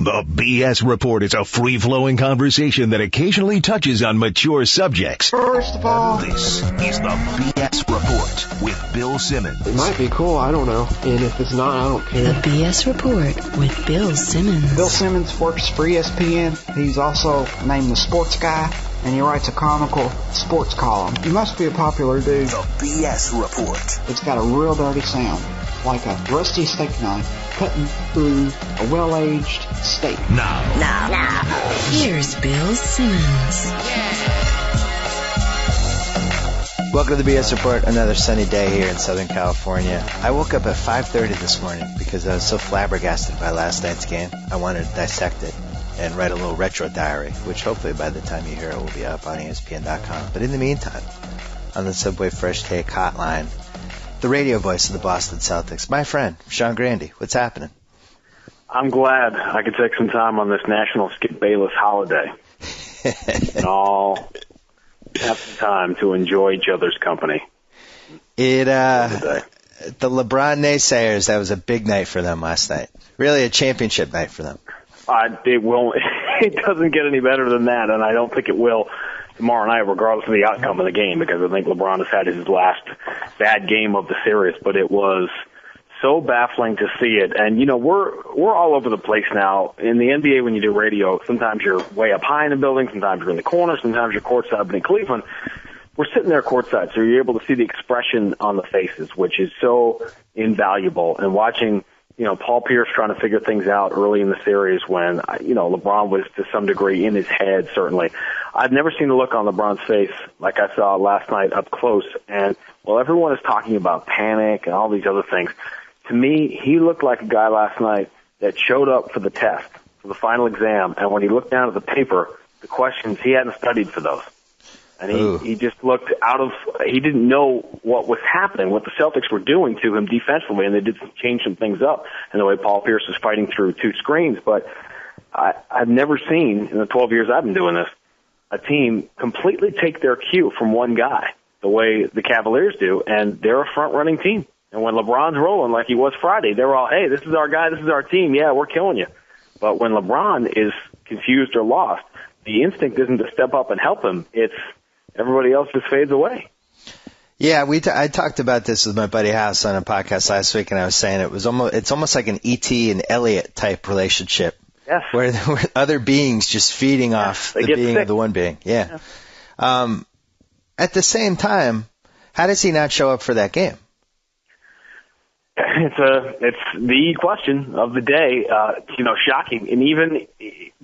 The BS Report is a free-flowing conversation that occasionally touches on mature subjects. First of all, This is the BS Report with Bill Simmons. it might be cool, I don't know. And if it's not, I don't The care. BS Report with Bill Simmons. Bill Simmons works for ESPN. He's also named the sports guy, and he writes a comical sports column. He must be a popular dude. The BS Report. It's got a real dirty sound, like a rusty steak knife cutting through a well-aged steak. Now. Here's Bill Simmons. Welcome to the BS Report, another sunny day here in Southern California. I woke up at 5:30 this morning because I was so flabbergasted by last night's game. I wanted to dissect it and write a little retro diary, which hopefully by the time you hear it will be up on ESPN.com. But in the meantime, on the Subway Fresh Take hotline, the radio voice of the Boston Celtics, my friend, Sean Grande. What's happening? I'm glad I could take some time on this National Skip Bayless holiday and all have some time to enjoy each other's company. The LeBron naysayers, that was a big night for them last night. Really a championship night for them. It doesn't get any better than that, and I don't think it will tomorrow night, regardless of the outcome of the game, because I think LeBron has had his last bad game of the series. But it was so baffling to see it, and we're all over the place now in the NBA. When you do radio, sometimes you're way up high in the building, sometimes you're in the corner, sometimes you're courtside. But in Cleveland, we're sitting there courtside, so you're able to see the expression on the faces, which is so invaluable. And watching, Paul Pierce trying to figure things out early in the series when, LeBron was to some degree in his head, certainly. I've never seen the look on LeBron's face like I saw last night up close. And while everyone is talking about panic and all these other things, to me, he looked like a guy last night that showed up for the test, for the final exam. And when he looked down at the paper, the questions, he hadn't studied for those. And he just looked he didn't know what was happening, what the Celtics were doing to him defensively, and they did change some things up in the way Paul Pierce was fighting through two screens. But I've never seen, in the 12 years I've been doing this, a team completely take their cue from one guy, the way the Cavaliers do, and they're a front-running team. And when LeBron's rolling like he was Friday, they're all, hey, this is our guy, this is our team, yeah, we're killing you. But when LeBron is confused or lost, the instinct isn't to step up and help him, it's everybody else just fades away. Yeah, I talked about this with my buddy House on a podcast last week, and I was saying it's almost like an E.T. and Elliot type relationship. Yes. Where other beings just feeding off the being sick of the one being. Yeah. At the same time, how does he not show up for that game? It's the question of the day, shocking. And even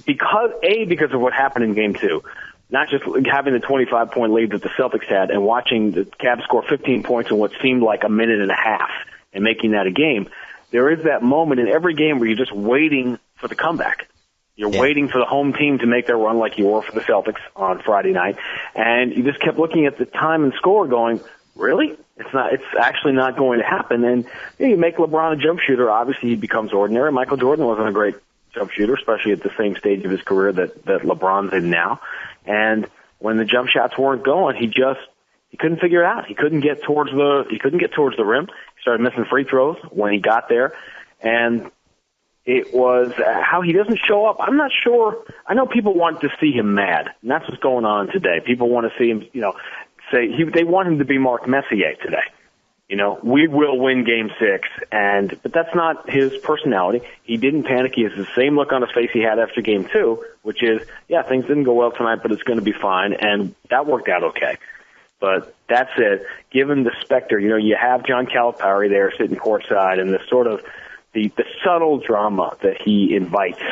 because of what happened in game two, not just having the 25-point lead that the Celtics had and watching the Cavs score 15 points in what seemed like a minute and a half and making that a game, there is that moment in every game where you're just waiting for the comeback. You're waiting for the home team to make their run like you were for the Celtics on Friday night. And you just kept looking at the time and score going, really? It's actually not going to happen. And you make LeBron a jump shooter. Obviously, he becomes ordinary. Michael Jordan wasn't a great jump shooter, especially at the same stage of his career that LeBron's in now. And when the jump shots weren't going, he couldn't figure it out. He couldn't get towards the rim. He started missing free throws when he got there. And it was how he doesn't show up. I'm not sure. I know people want to see him mad, and that's what's going on today. People want to see him, they want him to be Mark Messier today. We will win Game 6, but that's not his personality. He didn't panic. He has the same look on his face he had after Game 2, which is, things didn't go well tonight, but it's going to be fine, and that worked out okay. But that's it. Given the specter, you have John Calipari there sitting courtside, and the sort of the subtle drama that he invites,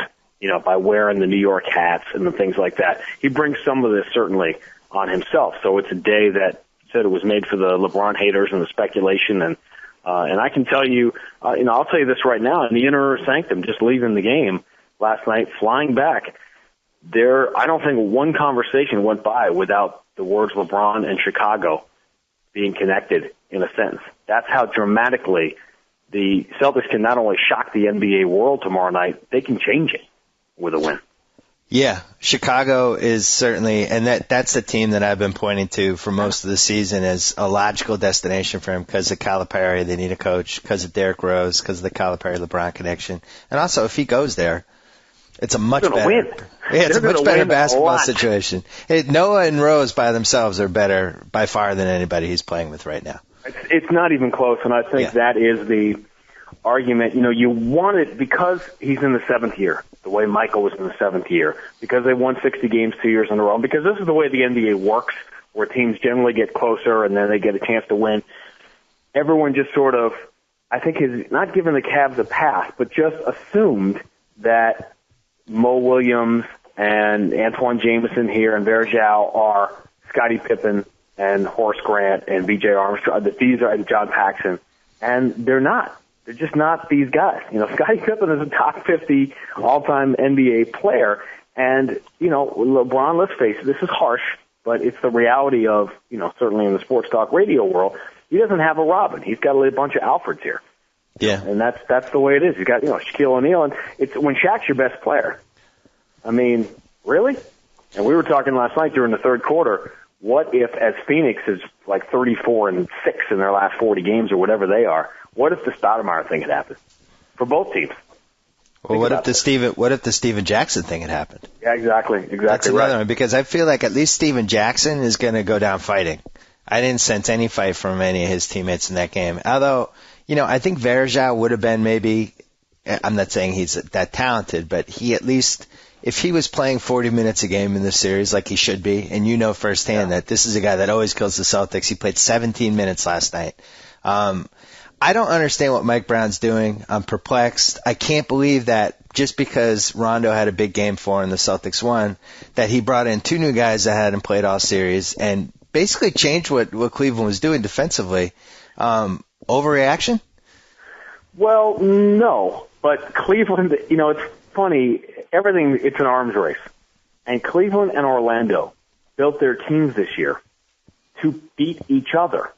by wearing the New York hats and the things like that. He brings some of this certainly on himself. So it's a day that said it was made for the LeBron haters and the speculation. And I can tell you, I'll tell you this right now, in the inner sanctum, just leaving the game last night, flying back, I don't think one conversation went by without the words LeBron and Chicago being connected in a sentence. That's how dramatically the Celtics can not only shock the NBA world tomorrow night, they can change it with a win. Yeah, Chicago is certainly, and that's the team that I've been pointing to for most of the season as a logical destination for him because of Calipari. They need a coach because of Derrick Rose, because of the Calipari-LeBron connection. And also, if he goes there, It's a much better. Win. Yeah, it's a much better basketball situation. Noah and Rose by themselves are better by far than anybody he's playing with right now. It's not even close, and I think that is the argument. You want it because he's in the 7th year, the way Michael was in the 7th year, because they won 60 games 2 years in a row, and because this is the way the NBA works, where teams generally get closer and then they get a chance to win. Everyone just sort of, I think, has not given the Cavs a pass, but just assumed that Mo Williams and Antoine Jameson here and Verjao are Scottie Pippen and Horace Grant and B.J. Armstrong, that these are John Paxson, and they're not. They're just not these guys. Scottie Pippen is a top 50 all-time NBA player, and, LeBron, let's face it, this is harsh, but it's the reality of, certainly in the sports talk radio world, he doesn't have a Robin. He's got a bunch of Alfreds here. Yeah. And that's the way it is. He's got, Shaquille O'Neal, and it's when Shaq's your best player. I mean, really? And we were talking last night during the third quarter, what if, as Phoenix is like 34-6 in their last 40 games or whatever they are, what if the Stoudemire thing had happened for both teams? Well, what if the Steven Jackson thing had happened? Yeah, exactly That's another right. one, because I feel like at least Steven Jackson is going to go down fighting. I didn't sense any fight from any of his teammates in that game. Although, I think Verjao would have been maybe, I'm not saying he's that talented, but he at least, if he was playing 40 minutes a game in this series like he should be, and firsthand that this is a guy that always kills the Celtics. He played 17 minutes last night. I don't understand what Mike Brown's doing. I'm perplexed. I can't believe that just because Rondo had a big game for him and the Celtics won, that he brought in 2 new guys that hadn't played all series and basically changed what Cleveland was doing defensively. Overreaction? Well, no. But Cleveland, it's funny. Everything, it's an arms race. And Cleveland and Orlando built their teams this year to beat each other.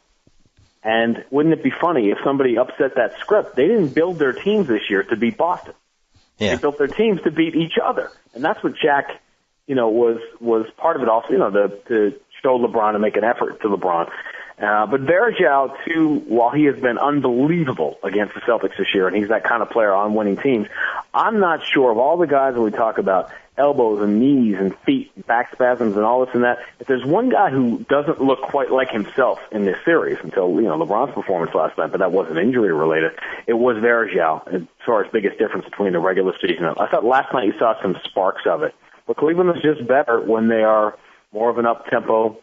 And wouldn't it be funny if somebody upset that script? They didn't build their teams this year to beat Boston. Yeah. They built their teams to beat each other. And that's what Shaq, was part of it also, to show LeBron and make an effort to LeBron. But Verjao, too, while he has been unbelievable against the Celtics this year, and he's that kind of player on winning teams, I'm not sure of all the guys that we talk about, elbows and knees and feet and back spasms and all this and that, if there's one guy who doesn't look quite like himself in this series until, LeBron's performance last night, but that wasn't injury related, it was Verjao as far as biggest difference between the regular season. I thought last night you saw some sparks of it. But Cleveland is just better when they are more of an up-tempo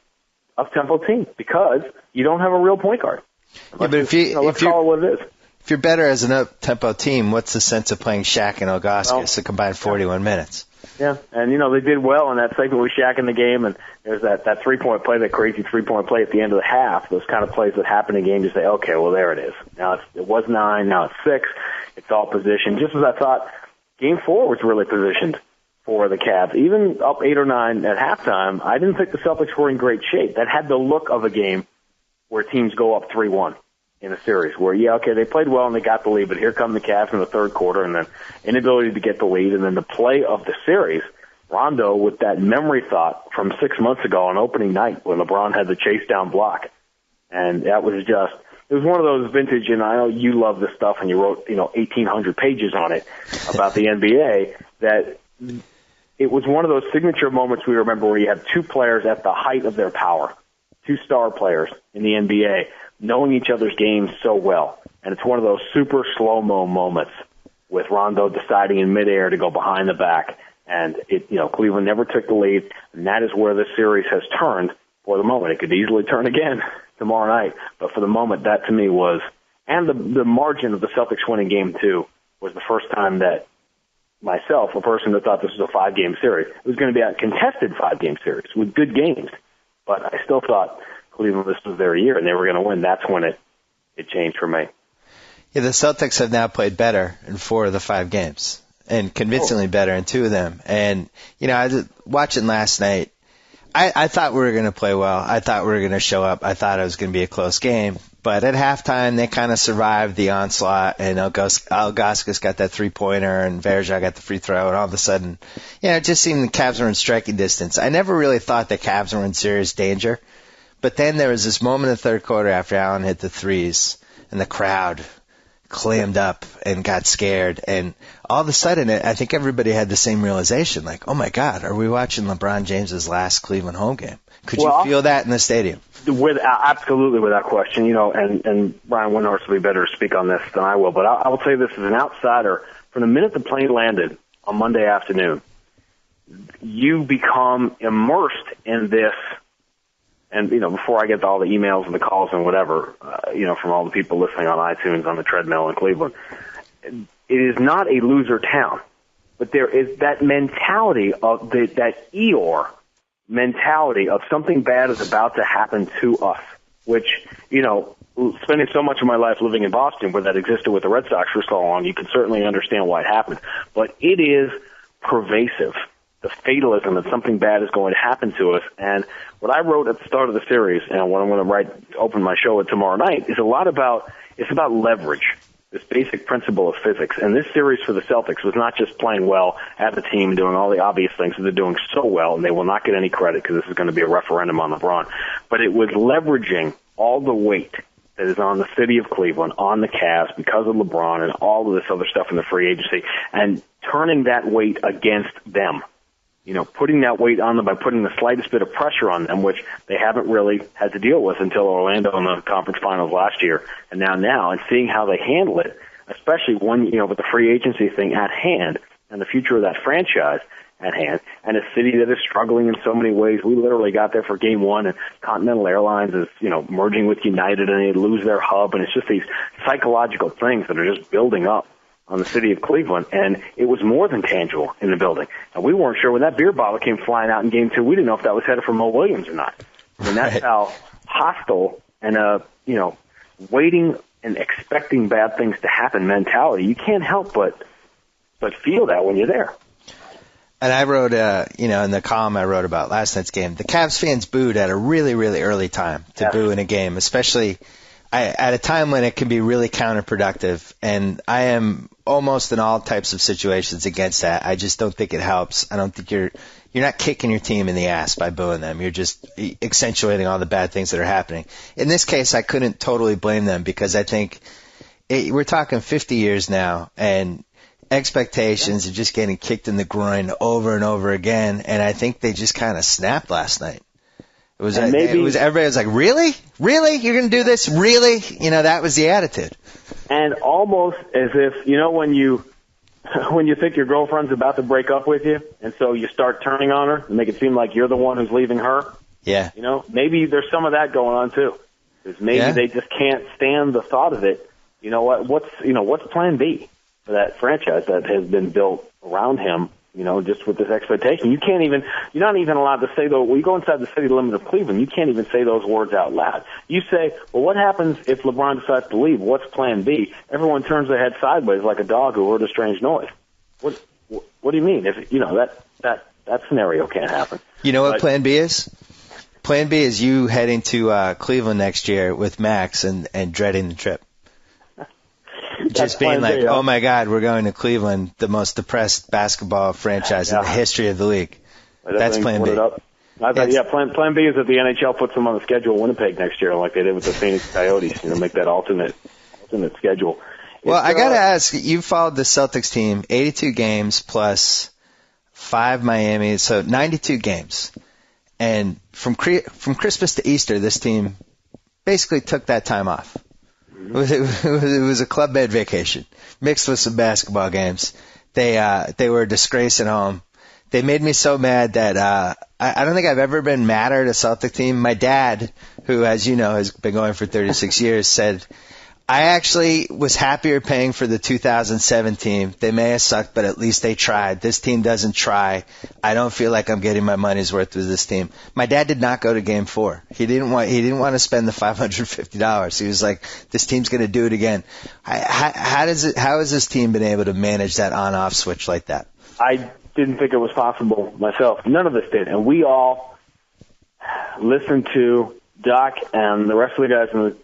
team because you don't have a real point guard. Yeah, but let's call it what it is. If you're better as an up-tempo team, what's the sense of playing Shaq and Ilgauskas a combined 41 minutes? Yeah, and they did well in that segment with Shaq in the game, and there's that three-point play, that crazy three-point play at the end of the half. Those kind of plays that happen in games, you say, okay, well, there it is. Now it was 9, now it's 6. It's all positioned. Just as I thought, Game 4 was really positioned for the Cavs. Even up 8 or 9 at halftime, I didn't think the Celtics were in great shape. That had the look of a game where teams go up 3-1 in a series where, they played well and they got the lead, but here come the Cavs in the third quarter and then inability to get the lead. And then the play of the series, Rondo with that memory thought from 6 months ago on opening night when LeBron had the chase down block. And that was just, it was one of those vintage, and I know you love this stuff and you wrote, 1,800 pages on it about the NBA, that it was one of those signature moments we remember where you have 2 players at the height of their power, 2 star players in the NBA, knowing each other's games so well. And it's one of those super slow-mo moments with Rondo deciding in midair to go behind the back. And Cleveland never took the lead, and that is where this series has turned for the moment. It could easily turn again tomorrow night, but for the moment, that to me was, and the margin of the Celtics winning Game 2 was the first time that myself, a person that thought this was a 5-game series, it was going to be a contested 5-game series with good games. But I still thought Cleveland, this was their year, and they were going to win. That's when it changed for me. Yeah, the Celtics have now played better in 4 of the 5 games, and convincingly better in 2 of them. And, I was watching last night. I thought we were going to play well. I thought we were going to show up. I thought it was going to be a close game. But at halftime, they kind of survived the onslaught, and Ilgauskas got that three-pointer, and Verjao got the free throw, and all of a sudden, it just seemed the Cavs were in striking distance. I never really thought the Cavs were in serious danger. But then there was this moment in the third quarter after Allen hit the threes, and the crowd clammed up and got scared. And all of a sudden, I think everybody had the same realization, like, oh, my God, are we watching LeBron James's last Cleveland home game? Could you feel that in the stadium? Absolutely, without question. And Brian Windhorst will be better to speak on this than I will. But I will say this as an outsider. From the minute the plane landed on Monday afternoon, you become immersed in this. And, before I get to all the emails and the calls and whatever, from all the people listening on iTunes on the treadmill in Cleveland, it is not a loser town. But there is that mentality of that Eeyore mentality of something bad is about to happen to us, which, spending so much of my life living in Boston where that existed with the Red Sox for so long, you can certainly understand why it happened. But it is pervasive. The fatalism that something bad is going to happen to us. And what I wrote at the start of the series, and what I'm going to open my show with tomorrow night, is it's about leverage, this basic principle of physics. And this series for the Celtics was not just playing well as a team, doing all the obvious things that they're doing so well, and they will not get any credit because this is going to be a referendum on LeBron. But it was leveraging all the weight that is on the city of Cleveland, on the Cavs, because of LeBron and all of this other stuff in the free agency, and turning that weight against them. Putting that weight on them by putting the slightest bit of pressure on them, which they haven't really had to deal with until Orlando in the conference finals last year, and now, and seeing how they handle it, especially when, with the free agency thing at hand and the future of that franchise at hand, and a city that is struggling in so many ways. We literally got there for game one, and Continental Airlines is, merging with United, and they lose their hub, and it's just these psychological things that are just building up on the city of Cleveland, and it was more than tangible in the building. And we weren't sure when that beer bottle came flying out in game two. We didn't know if that was headed for Mo Williams or not. And that's how hostile and waiting and expecting bad things to happen mentality. You can't help but feel that when you're there. And I wrote, in the column I wrote about last night's game, the Cavs fans booed at a really, really early time to boo in a game, especially at a time when it can be really counterproductive. And I am almost in all types of situations against that. I just don't think it helps. I don't think you're not kicking your team in the ass by booing them. You're just accentuating all the bad things that are happening. In this case, I couldn't totally blame them because I think we're talking 50 years now, and expectations are just getting kicked in the groin over and over again. And I think they just kind of snapped last night. Everybody was like, really? Really? You're going to do this? Really? That was the attitude. And almost as if, when you think your girlfriend's about to break up with you, and so you start turning on her and make it seem like you're the one who's leaving her. Yeah. Maybe there's some of that going on too. Because maybe they just can't stand the thought of it. What's plan B for that franchise that has been built around him? Just with this expectation. You're not even allowed to say when you go inside the city limit of Cleveland, you can't even say those words out loud. You say, well, what happens if LeBron decides to leave? What's plan B? Everyone turns their head sideways like a dog who heard a strange noise. What do you mean? If, that scenario can't happen. You know what plan B is? Plan B is you heading to Cleveland next year with Max and dreading the trip. Just being like, oh, my God, we're going to Cleveland, the most depressed basketball franchise in the history of the league. That's plan B. Plan B is that the NHL puts them on the schedule in Winnipeg next year like they did with the Phoenix Coyotes, make that alternate schedule. Well, I got to ask, you followed the Celtics team, 82 games plus 5 Miami, so 92 games. And from Christmas to Easter, this team basically took that time off. It was a Club Med vacation mixed with some basketball games. They were a disgrace at home. They made me so mad that I don't think I've ever been madder at a Celtic team. My dad, who, as you know, has been going for 36 years, said, I actually was happier paying for the 2007 team. They may have sucked, but at least they tried. This team doesn't try. I don't feel like I'm getting my money's worth with this team. My dad did not go to Game 4. He didn't want to spend the $550. He was like, this team's going to do it again. How has this team been able to manage that on-off switch like that? I didn't think it was possible myself. None of us did. And we all listened to Doc and the rest of the guys in the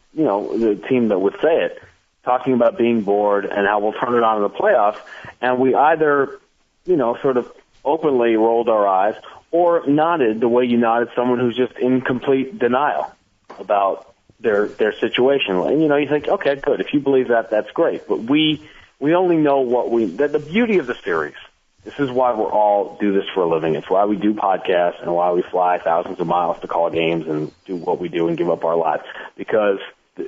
team that would say it, talking about being bored and how we'll turn it on in the playoffs. And we either, sort of openly rolled our eyes or nodded the way you nodded someone who's just in complete denial about their situation. And, you think, okay, good. If you believe that, that's great. But we only know what the beauty of the series. This is why we're all do this for a living. It's why we do podcasts and why we fly thousands of miles to call games and do what we do and give up our lives. Because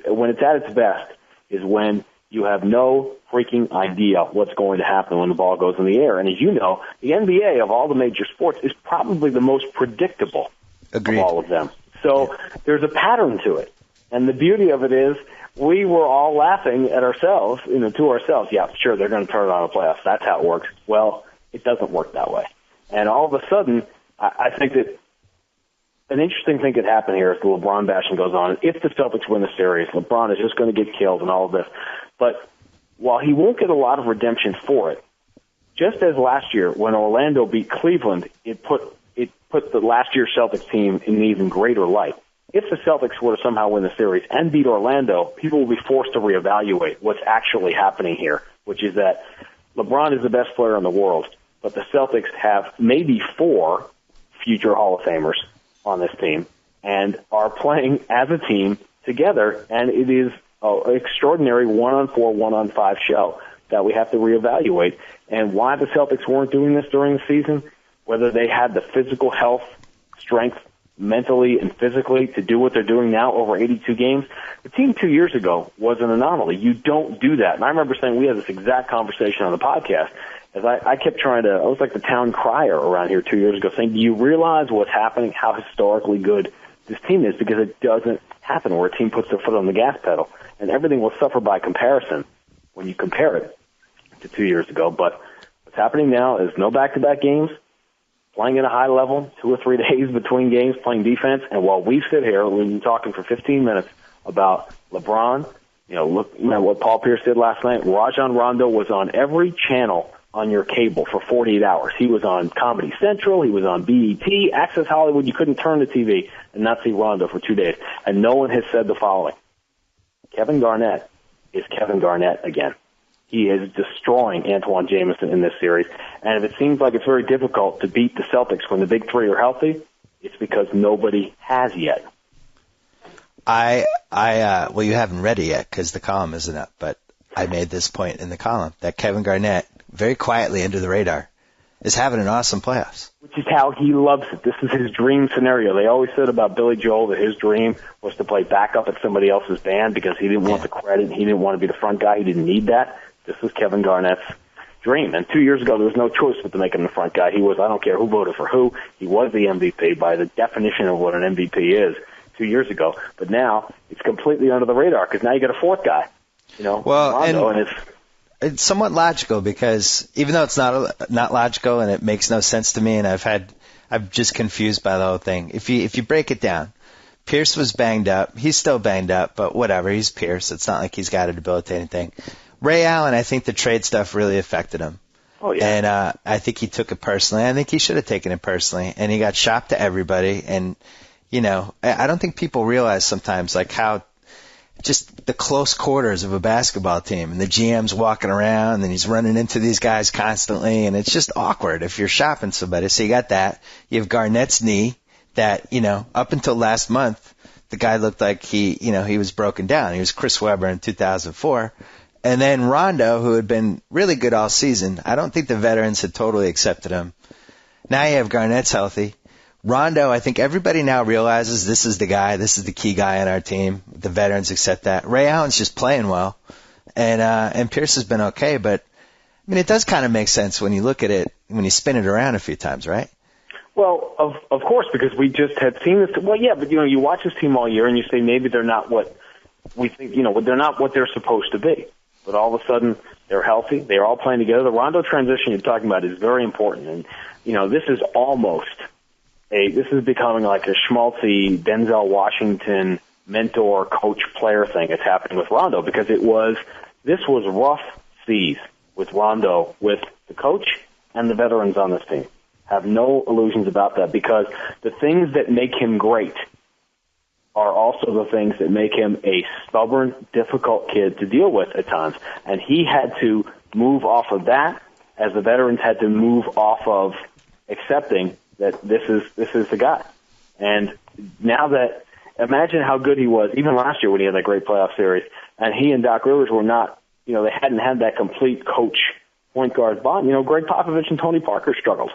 when it's at its best is when you have no freaking idea what's going to happen when the ball goes in the air. And as you know, the NBA of all the major sports is probably the most predictable Agreed. of all of them. So there's a pattern to it. And the beauty of it is we were all laughing at ourselves, to ourselves. Yeah, sure, they're going to turn it on in the playoffs. That's how it works. Well, it doesn't work that way. And all of a sudden, I think that an interesting thing could happen here if the LeBron bashing goes on. If the Celtics win the series, LeBron is just going to get killed and all of this. But while he won't get a lot of redemption for it, just as last year when Orlando beat Cleveland, it put the last year's Celtics team in an even greater light. If the Celtics were to somehow win the series and beat Orlando, people will be forced to reevaluate what's actually happening here, which is that LeBron is the best player in the world, but the Celtics have maybe 4 future Hall of Famers on this team and are playing as a team together, and it is an extraordinary 1-on-4, 1-on-5 show that we have to reevaluate. And why the Celtics weren't doing this during the season, whether they had the physical health, strength, mentally and physically to do what they're doing now over 82 games. The team 2 years ago was an anomaly. You don't do that. And I remember saying we had this exact conversation on the podcast as I kept I was like the town crier around here 2 years ago saying, do you realize what's happening, how historically good this team is? Because it doesn't happen where a team puts their foot on the gas pedal. And everything will suffer by comparison when you compare it to 2 years ago. But what's happening now is no back-to-back games, playing at a high level, 2 or 3 days between games, playing defense. And while we sit here, we've been talking for 15 minutes about LeBron, look at what Paul Pierce did last night. Rajon Rondo was on every channel on your cable for 48 hours. He was on Comedy Central. He was on BET, Access Hollywood. You couldn't turn the TV and not see Rondo for 2 days. And no one has said the following. Kevin Garnett is Kevin Garnett again. He is destroying Antoine Jameson in this series. And if it seems like it's very difficult to beat the Celtics when the big three are healthy, it's because nobody has yet. Well, you haven't read it yet because the column isn't up, but I made this point in the column that Kevin Garnett, very quietly under the radar, is having an awesome playoffs. Which is how he loves it. This is his dream scenario. They always said about Billy Joel that his dream was to play backup at somebody else's band because he didn't want the credit. He didn't want to be the front guy. He didn't need that. This was Kevin Garnett's dream. And 2 years ago, there was no choice but to make him the front guy. He was, I don't care who voted for who, he was the MVP by the definition of what an MVP is 2 years ago. But now it's completely under the radar because now you got a fourth guy. Rondo, and it's somewhat logical because even though it's not logical and it makes no sense to me, and I'm just confused by the whole thing. If you break it down, Pierce was banged up. He's still banged up, but whatever. He's Pierce. It's not like he's got a debilitating thing. Ray Allen, I think the trade stuff really affected him. Oh, yeah. And I think he took it personally. I think he should have taken it personally. And he got shopped to everybody. And, I don't think people realize sometimes like how just the close quarters of a basketball team and the GM's walking around and he's running into these guys constantly. And it's just awkward if you're shopping somebody. So you got that. You have Garnett's knee that, up until last month, the guy looked like he was broken down. He was Chris Webber in 2004. And then Rondo, who had been really good all season, I don't think the veterans had totally accepted him. Now you have Garnett's healthy. Rondo, I think everybody now realizes this is the guy, this is the key guy on our team. The veterans accept that. Ray Allen's just playing well. And Pierce has been okay, but I mean it does kind of make sense when you look at it, when you spin it around a few times, right? Well, of course, because we just had seen this. Well, yeah, but you watch this team all year and you say maybe they're not what we think, they're not what they're supposed to be. But all of a sudden, they're healthy. They're all playing together. The Rondo transition you're talking about is very important. And, this is this is becoming like a schmaltzy Denzel Washington mentor, coach, player thing that's happening with Rondo because this was rough seas with Rondo, with the coach and the veterans on this team. Have no illusions about that because the things that make him great are also the things that make him a stubborn, difficult kid to deal with at times. And he had to move off of that as the veterans had to move off of accepting that this is the guy. And now that imagine how good he was even last year when he had that great playoff series. And he and Doc Rivers were not, they hadn't had that complete coach point guard bond. Greg Popovich and Tony Parker struggled.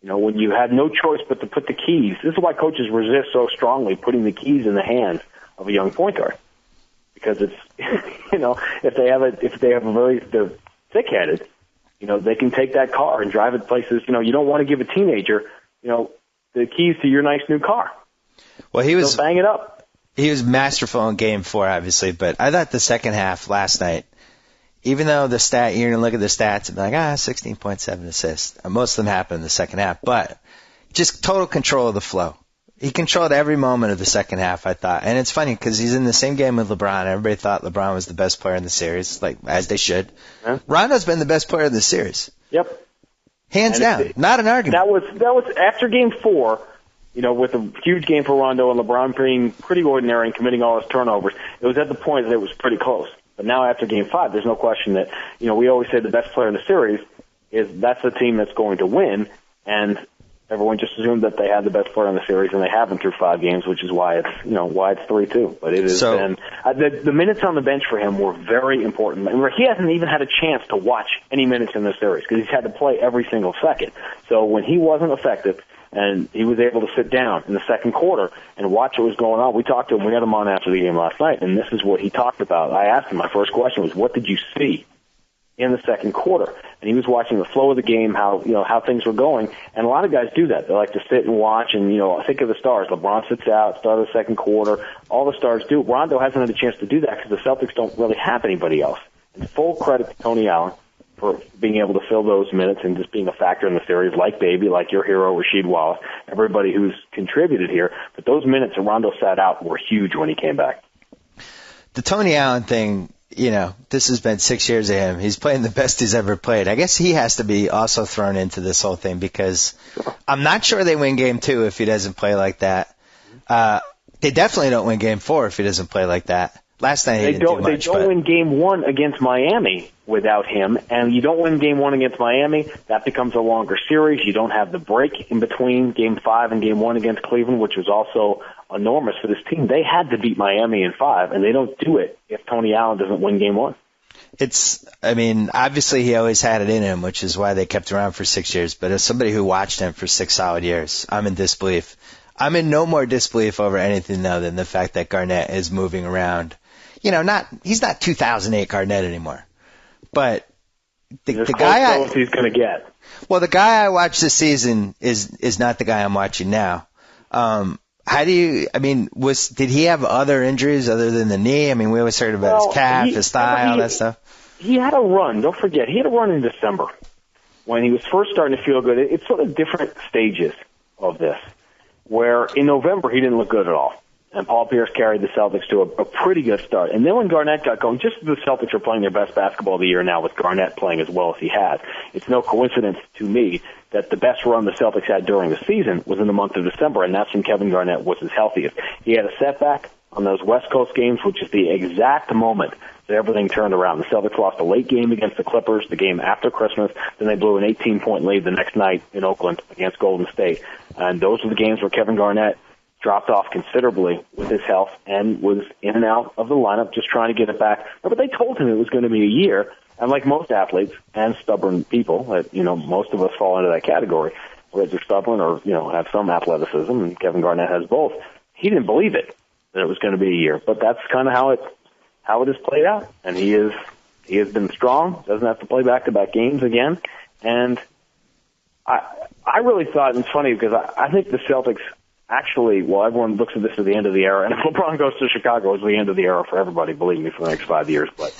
When you had no choice but to put the keys. This is why coaches resist so strongly putting the keys in the hands of a young point guard. Because it's, if they have they're thick-headed, they can take that car and drive it places. You don't want to give a teenager, the keys to your nice new car. Well, he was so bang it up. He was masterful in Game 4, obviously, but I thought the second half last night, even though you're going to look at the stats and be like, 16.7 assists. Most of them happened in the second half, but just total control of the flow. He controlled every moment of the second half, I thought. And it's funny because he's in the same game with LeBron. Everybody thought LeBron was the best player in the series, like as they should. Yeah. Rondo's been the best player in the series. Yep. Hands down. Not an argument. That was after Game 4, with a huge game for Rondo and LeBron being pretty ordinary and committing all his turnovers. It was at the point that it was pretty close. But now after Game 5, there's no question that, we always say the best player in the series that's the team that's going to win. And everyone just assumed that they had the best player in the series, and they haven't through 5 games, which is why it's 3-2. But it is, and the minutes on the bench for him were very important. And he hasn't even had a chance to watch any minutes in this series because he's had to play every single second. So when he wasn't effective, and he was able to sit down in the second quarter and watch what was going on. We talked to him. We had him on after the game last night, and this is what he talked about. I asked him, my first question was, what did you see in the second quarter? And he was watching the flow of the game, how things were going. And a lot of guys do that. They like to sit and watch, and, think of the stars. LeBron sits out, start of the second quarter. All the stars do. Rondo hasn't had a chance to do that because the Celtics don't really have anybody else. And full credit to Tony Allen for being able to fill those minutes and just being a factor in the series, like Baby, like your hero, Rasheed Wallace, everybody who's contributed here. But those minutes that Rondo sat out were huge when he came back. The Tony Allen thing, this has been 6 years of him. He's playing the best he's ever played. I guess he has to be also thrown into this whole thing because I'm not sure they win Game 2 if he doesn't play like that. They definitely don't win Game 4 if he doesn't play like that. Last night he didn't do much. They don't win Game 1 against Miami without him, and you don't win Game 1 against Miami, that becomes a longer series. You don't have the break in between Game 5 and Game 1 against Cleveland, which was also enormous for this team. They had to beat Miami in 5, and they don't do it if Tony Allen doesn't win Game 1. Obviously he always had it in him, which is why they kept him around for 6 years, but as somebody who watched him for 6 solid years, I'm in disbelief. I'm in no more disbelief over anything, though, than the fact that Garnett is moving around. He's not 2008 Garnett anymore, but the guy he's going to get. Well, the guy I watched this season is not the guy I'm watching now. Did he have other injuries other than the knee? We always heard about his calf, his thigh, all that stuff. He had a run. Don't forget, he had a run in December when he was first starting to feel good. It's sort of different stages of this, where in November he didn't look good at all. And Paul Pierce carried the Celtics to a pretty good start. And then when Garnett got going, just as the Celtics are playing their best basketball of the year now with Garnett playing as well as he has, it's no coincidence to me that the best run the Celtics had during the season was in the month of December, and that's when Kevin Garnett was his healthiest. He had a setback on those West Coast games, which is the exact moment that everything turned around. The Celtics lost a late game against the Clippers, the game after Christmas. Then they blew an 18-point lead the next night in Oakland against Golden State. And those were the games where Kevin Garnett dropped off considerably with his health and was in and out of the lineup just trying to get it back. But they told him it was going to be a year. And like most athletes and stubborn people, most of us fall into that category, whether they're stubborn or, have some athleticism, and Kevin Garnett has both. He didn't believe it, that it was going to be a year. But that's kind of how it has played out. And he has been strong, doesn't have to play back-to-back games again. And I really thought, and it's funny because I think the Celtics actually, everyone looks at this as the end of the era, and if LeBron goes to Chicago, it's the end of the era for everybody, believe me, for the next 5 years. But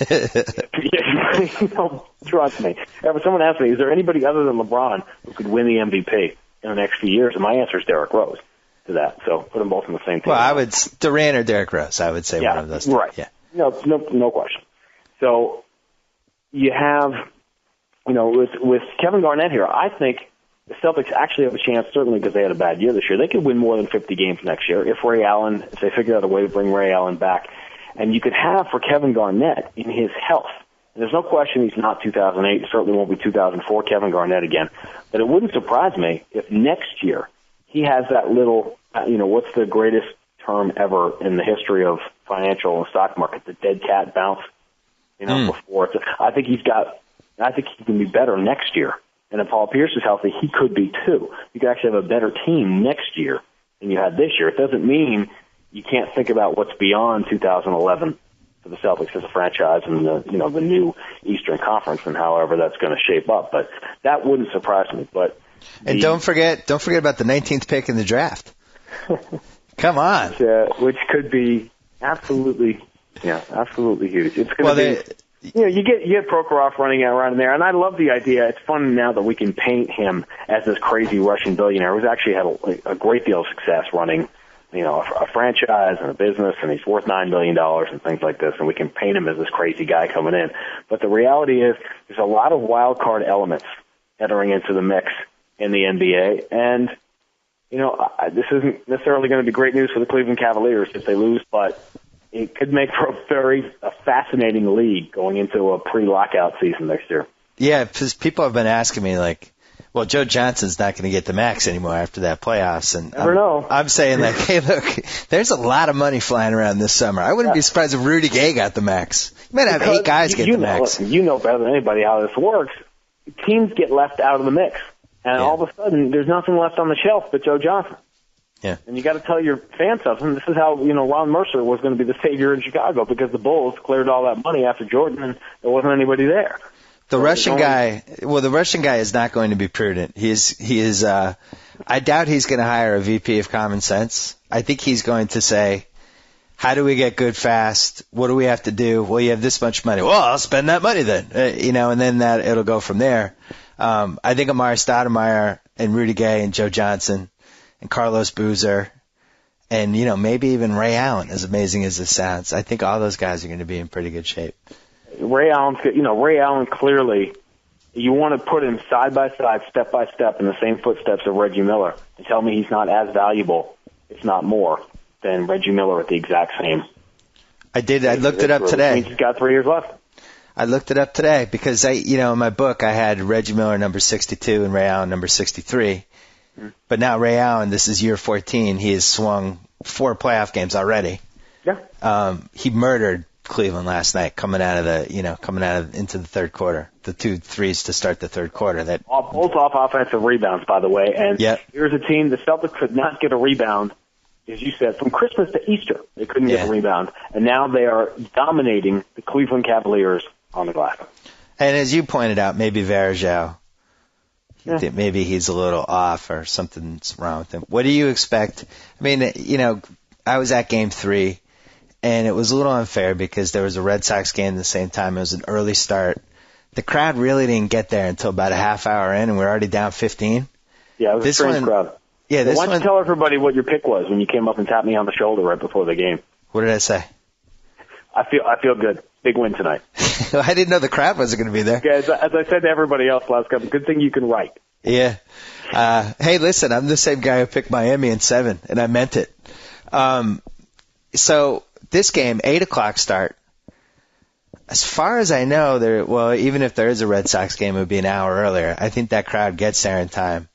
trust me. If someone asked me, is there anybody other than LeBron who could win the MVP in the next few years? And my answer is Derrick Rose to that. So put them both in the same team. Well, I would Durant or Derrick Rose. I would say one of those. Right. Yeah. No question. So you have, with Kevin Garnett here, I think the Celtics actually have a chance, certainly because they had a bad year this year. They could win more than 50 games next year if they figure out a way to bring Ray Allen back. And you could have for Kevin Garnett in his health. And there's no question he's not 2008. It certainly won't be 2004 Kevin Garnett again. But it wouldn't surprise me if next year he has that little, what's the greatest term ever in the history of financial and stock market, the dead cat bounce, before. I think he can be better next year. And if Paul Pierce is healthy, he could be too. You could actually have a better team next year than you had this year. It doesn't mean you can't think about what's beyond 2011 for the Celtics as a franchise and the new Eastern Conference and however that's going to shape up. But that wouldn't surprise me. And don't forget about the 19th pick in the draft. Come on. Which could be absolutely huge. It's going to be. You get Prokhorov running around in there, and I love the idea. It's fun now that we can paint him as this crazy Russian billionaire who's actually had a great deal of success running, a franchise and a business, and he's worth $9 billion and things like this, and we can paint him as this crazy guy coming in. But the reality is there's a lot of wild card elements entering into the mix in the NBA, and this isn't necessarily going to be great news for the Cleveland Cavaliers if they lose, but it could make for a fascinating league going into a pre-lockout season next year. Yeah, because people have been asking me, Joe Johnson's not going to get the max anymore after that playoffs. And Never know. I'm saying, hey, look, there's a lot of money flying around this summer. I wouldn't be surprised if Rudy Gay got the max. You might have 8 guys get the max. You know better than anybody how this works. Teams get left out of the mix, and all of a sudden there's nothing left on the shelf but Joe Johnson. Yeah. And you got to tell your fan something. This is how, Ron Mercer was going to be the savior in Chicago because the Bulls cleared all that money after Jordan and there wasn't anybody there. The Russian guy is not going to be prudent. He is, I doubt he's going to hire a VP of common sense. I think he's going to say, how do we get good fast? What do we have to do? Well, you have this much money. Well, I'll spend that money then, and then it'll go from there. I think Amari Stoudemire and Rudy Gay and Joe Johnson and Carlos Boozer, and, maybe even Ray Allen, as amazing as this sounds. I think all those guys are going to be in pretty good shape. Ray Allen clearly, you want to put him side by side, step by step, in the same footsteps of Reggie Miller, and tell me he's not as valuable, if not more, than Reggie Miller at the exact same. I did. I looked it up today. He's got 3 years left. I looked it up today because in my book I had Reggie Miller number 62 and Ray Allen number 63. But now Ray Allen, this is year 14. He has swung 4 playoff games already. Yeah. He murdered Cleveland last night, coming out into the third quarter. The 2 threes to start the third quarter. Both off offensive rebounds, by the way. And here's a team. The Celtics could not get a rebound, as you said, from Christmas to Easter. They couldn't get a rebound, and now they are dominating the Cleveland Cavaliers on the glass. And as you pointed out, maybe Varejao. Maybe he's a little off or something's wrong with him. What do you expect? I mean, I was at Game 3, and it was a little unfair because there was a Red Sox game at the same time. It was an early start. The crowd really didn't get there until about a half hour in, and we're already down 15. Yeah, it was a strange crowd. Yeah, why don't you tell everybody what your pick was when you came up and tapped me on the shoulder right before the game? What did I say? I feel good. Big win tonight. I didn't know the crowd wasn't going to be there. Yeah, as I said to everybody else last couple, good thing you can write. Yeah. Hey, listen, I'm the same guy who picked Miami in 7, and I meant it. So this game, 8 o'clock start. As far as I know, even if there is a Red Sox game, it would be an hour earlier. I think that crowd gets there in time.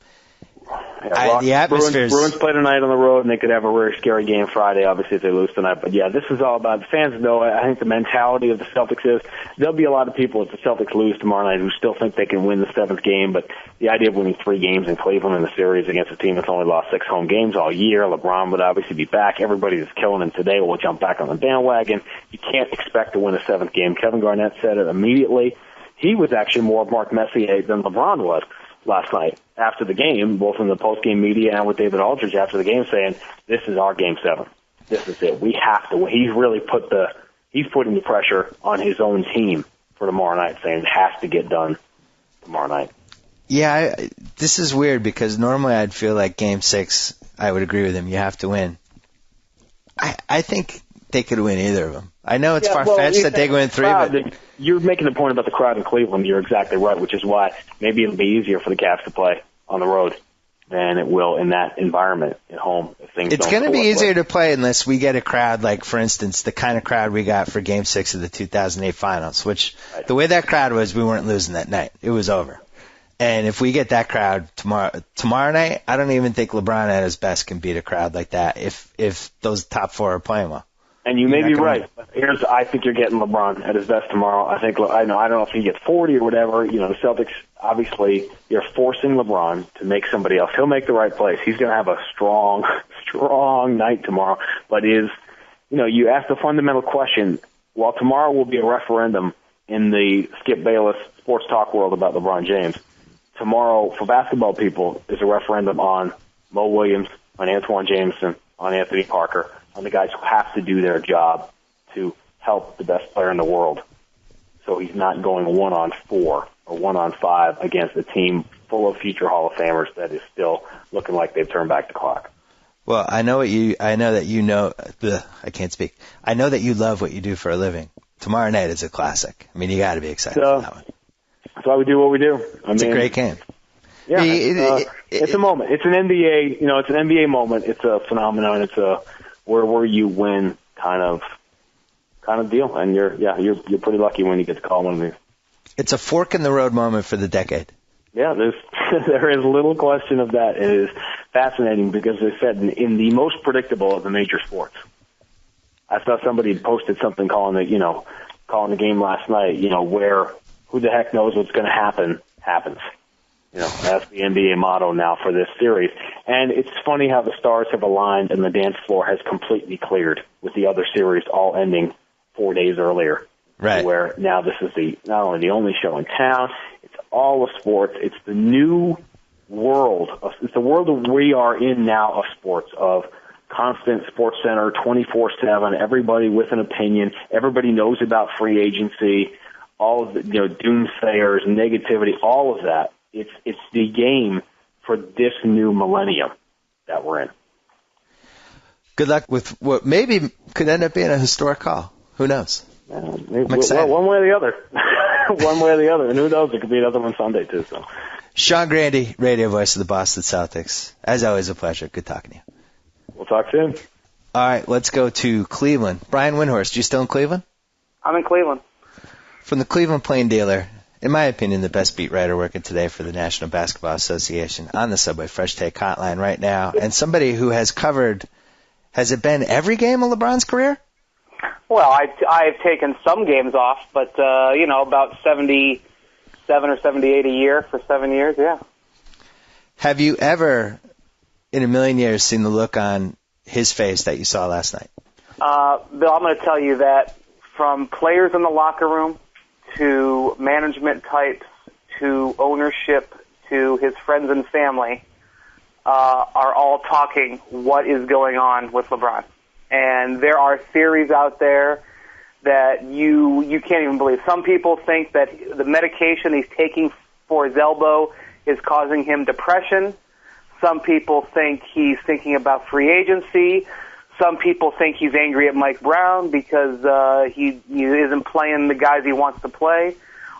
The atmosphere. Bruins play tonight on the road, and they could have a very scary game Friday, obviously, if they lose tonight. But, this is all about the fans, though. I think the mentality of the Celtics is there'll be a lot of people if the Celtics lose tomorrow night who still think they can win the 7th game. But the idea of winning 3 games in Cleveland in the series against a team that's only lost 6 home games all year, LeBron would obviously be back. Everybody that's killing him today will jump back on the bandwagon. You can't expect to win a 7th game. Kevin Garnett said it immediately. He was actually more Mark Messier than LeBron was last night after the game, both in the post-game media and with David Aldridge after the game, saying, this is our Game 7. This is it. We have to win. He's really he's putting the pressure on his own team for tomorrow night, saying it has to get done tomorrow night. Yeah, this is weird because normally I'd feel like Game 6, I would agree with him. You have to win. I think they could win either of them. I know it's far-fetched that they go in 3, but you're making a point about the crowd in Cleveland. You're exactly right, which is why maybe it'll be easier for the Cavs to play on the road than it will in that environment at home. It's going to be easier to play unless we get a crowd like, for instance, the kind of crowd we got for Game 6 of the 2008 Finals, which the way that crowd was, we weren't losing that night. It was over. And if we get that crowd tomorrow night, I don't even think LeBron at his best can beat a crowd like that if those top four are playing well. And you may be right. I think you're getting LeBron at his best tomorrow. I don't know if he gets 40 or whatever. The Celtics, obviously, you're forcing LeBron to make somebody else. He'll make the right plays. He's going to have a strong night tomorrow. But you ask the fundamental question, while tomorrow will be a referendum in the Skip Bayless sports talk world about LeBron James, tomorrow for basketball people is a referendum on Mo Williams, on Antoine Jameson, on Anthony Parker, on the guys who have to do their job to help the best player in the world. So he's not going 1-on-4 or 1-on-5 against a team full of future Hall of Famers that is still looking like they've turned back the clock. Well, I know that you love what you do for a living. Tomorrow night is a classic. I mean, you got to be excited for that one. That's why we do what we do. It's a great game. Yeah, it's a moment. It's an NBA, it's an NBA moment. It's a phenomenon. It's a where were you when kind of deal. And you're pretty lucky when you get to call one of these. It's a fork in the road moment for the decade. Yeah, there is little question of that. It is fascinating because they said in the most predictable of the major sports. I saw somebody posted something calling the game last night, where who the heck knows what's going to happen happens. That's the NBA motto now for this series. And it's funny how the stars have aligned and the dance floor has completely cleared with the other series all ending 4 days earlier. Right. Where now this is not only the only show in town, it's all of sports. It's the new world. It's the world that we are in now of sports, of constant Sports Center, 24/7, everybody with an opinion. Everybody knows about free agency, all of the doomsayers, negativity, all of that. It's the game for this new millennium that we're in. Good luck with what maybe could end up being a historic call. Who knows? I'm excited. One way or the other. One way or the other. And who knows? It could be another one Sunday, too. So, Sean Grande, radio voice of the Boston Celtics. As always, a pleasure. Good talking to you. We'll talk soon. All right, let's go to Cleveland. Brian Windhorst, you still in Cleveland? I'm in Cleveland. From the Cleveland Plain Dealer, in my opinion, the best beat writer working today for the National Basketball Association on the Subway Fresh Take Hotline right now, and somebody who has covered, has it been every game of LeBron's career? Well, I've taken some games off, but, about 77 or 78 a year for 7 years, yeah. Have you ever, in a million years, seen the look on his face that you saw last night? Bill, I'm going to tell you that from players in the locker room to management types to ownership to his friends and family are all talking what is going on with LeBron. And there are theories out there that you can't even believe. Some people think that the medication he's taking for his elbow is causing him depression. Some people think he's thinking about free agency. Some people think he's angry at Mike Brown because he isn't playing the guys he wants to play.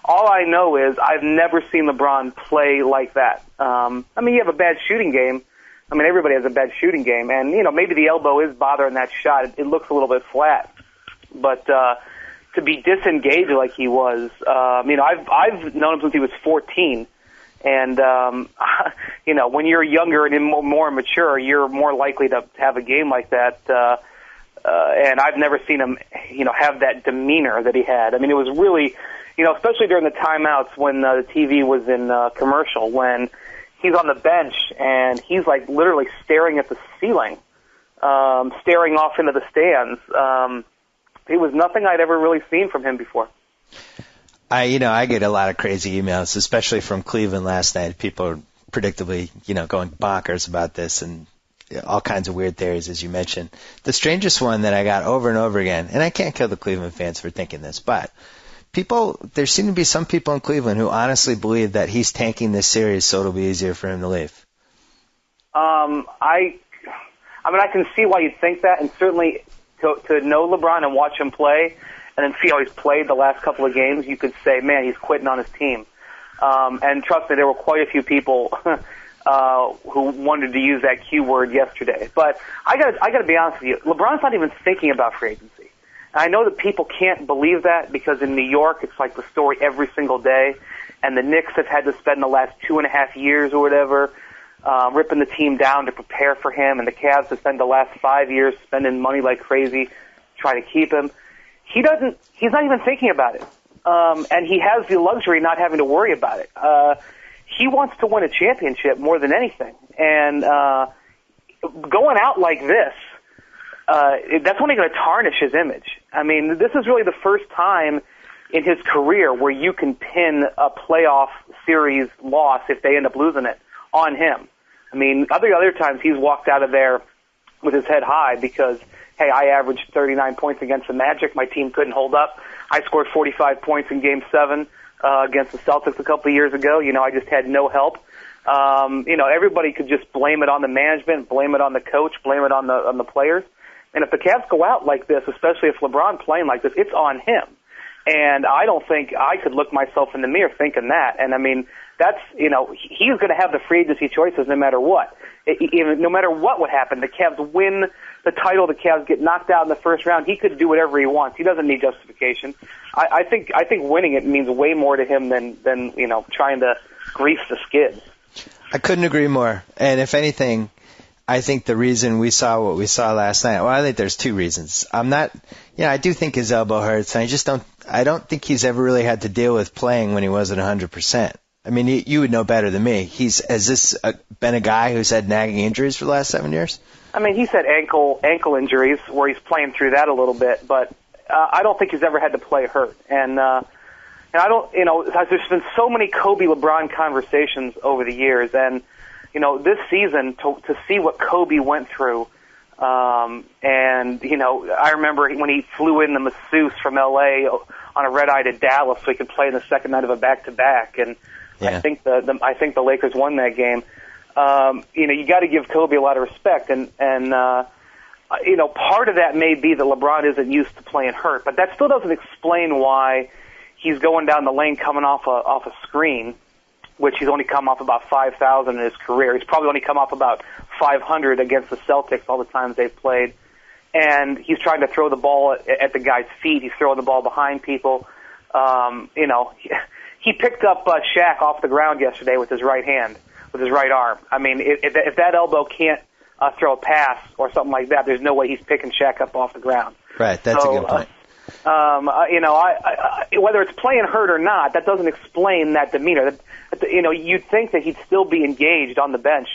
All I know is I've never seen LeBron play like that. You have a bad shooting game. Everybody has a bad shooting game, and maybe the elbow is bothering that shot. It looks a little bit flat, but to be disengaged like he was, I've known him since he was 14, and when you're younger and more mature, you're more likely to have a game like that. And I've never seen him, have that demeanor that he had. It was really, especially during the timeouts when the TV was in commercial, when he's on the bench and he's like literally staring at the ceiling, staring off into the stands. It was nothing I'd ever really seen from him before. I get a lot of crazy emails, especially from Cleveland last night. People are predictably, going bonkers about this and all kinds of weird theories, as you mentioned. The strangest one that I got over and over again, and I can't kill the Cleveland fans for thinking this, but there seem to be some people in Cleveland who honestly believe that he's tanking this series so it'll be easier for him to leave. I can see why you'd think that, and certainly to know LeBron and watch him play and then see how he's played the last couple of games, you could say, man, he's quitting on his team. And trust me, there were quite a few people who wanted to use that Q word yesterday. But I got to be honest with you, LeBron's not even thinking about free agency. And I know that people can't believe that because in New York it's like the story every single day. and the Knicks have had to spend the last 2.5 years or whatever ripping the team down to prepare for him, and the Cavs have spent the last 5 years spending money like crazy trying to keep him. He's not even thinking about it. And he has the luxury not having to worry about it. He wants to win a championship more than anything. And going out like this, that's only going to tarnish his image. I mean, this is really the first time in his career where you can pin a playoff series loss, if they end up losing it, on him. I mean, other times he's walked out of there with his head high because, hey, I averaged 39 points against the Magic. My team couldn't hold up. I scored 45 points in Game 7 against the Celtics a couple of years ago. I just had no help. Everybody could just blame it on the management, blame it on the coach, blame it on the players. And if the Cavs go out like this, especially if LeBron playing like this, it's on him. And I don't think I could look myself in the mirror thinking that. And I mean, that's, he's going to have the free agency choices no matter what. No matter what would happen, the Cavs win the title, the Cavs get knocked out in the first round, he could do whatever he wants. He doesn't need justification. I think winning it means way more to him than trying to grease the skids. I couldn't agree more. And if anything, I think the reason we saw what we saw last night, well, I think there's two reasons. I do think his elbow hurts, and I don't think he's ever really had to deal with playing when he wasn't 100%. I mean, you would know better than me. Has this been a guy who's had nagging injuries for the last 7 years? I mean, he's had ankle injuries where he's playing through that a little bit, but I don't think he's ever had to play hurt. And I don't, there's been so many Kobe LeBron conversations over the years, and this season to see what Kobe went through, and I remember when he flew in the masseuse from LA on a red eye to Dallas so he could play in the second night of a back-to-back, and yeah. I think the Lakers won that game. You got to give Kobe a lot of respect, and part of that may be that LeBron isn't used to playing hurt, but that still doesn't explain why he's going down the lane coming off a screen, which he's only come off about 5,000 in his career. He's probably only come off about 500 against the Celtics all the times they've played, and he's trying to throw the ball at the guy's feet. He's throwing the ball behind people. He picked up Shaq off the ground yesterday with his right hand, with his right arm. I mean, if that elbow can't throw a pass or something like that, there's no way he's picking Shaq up off the ground. Right, that's a good point. Whether it's playing hurt or not, that doesn't explain that demeanor. You'd think that he'd still be engaged on the bench.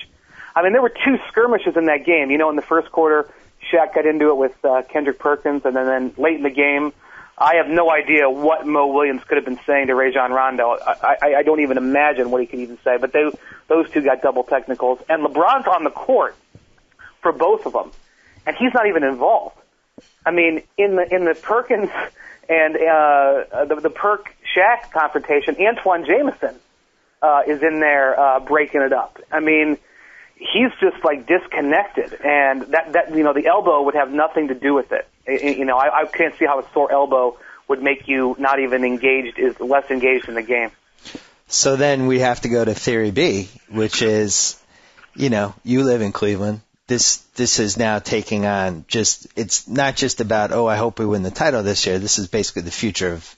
I mean, there were two skirmishes in that game. In the first quarter, Shaq got into it with Kendrick Perkins, and then late in the game, I have no idea what Mo Williams could have been saying to Rajon Rondo. I don't even imagine what he could even say, but those two got double technicals. And LeBron's on the court for both of them, and he's not even involved. I mean, in the Perkins and the Perk-Shaq confrontation, Antoine Jameson is in there breaking it up. I mean, he's just like disconnected, and that the elbow would have nothing to do with it. I can't see how a sore elbow would make you not even less engaged in the game. So then we have to go to theory B, which is, you live in Cleveland. This is now taking on it's not just about, I hope we win the title this year. This is basically the future of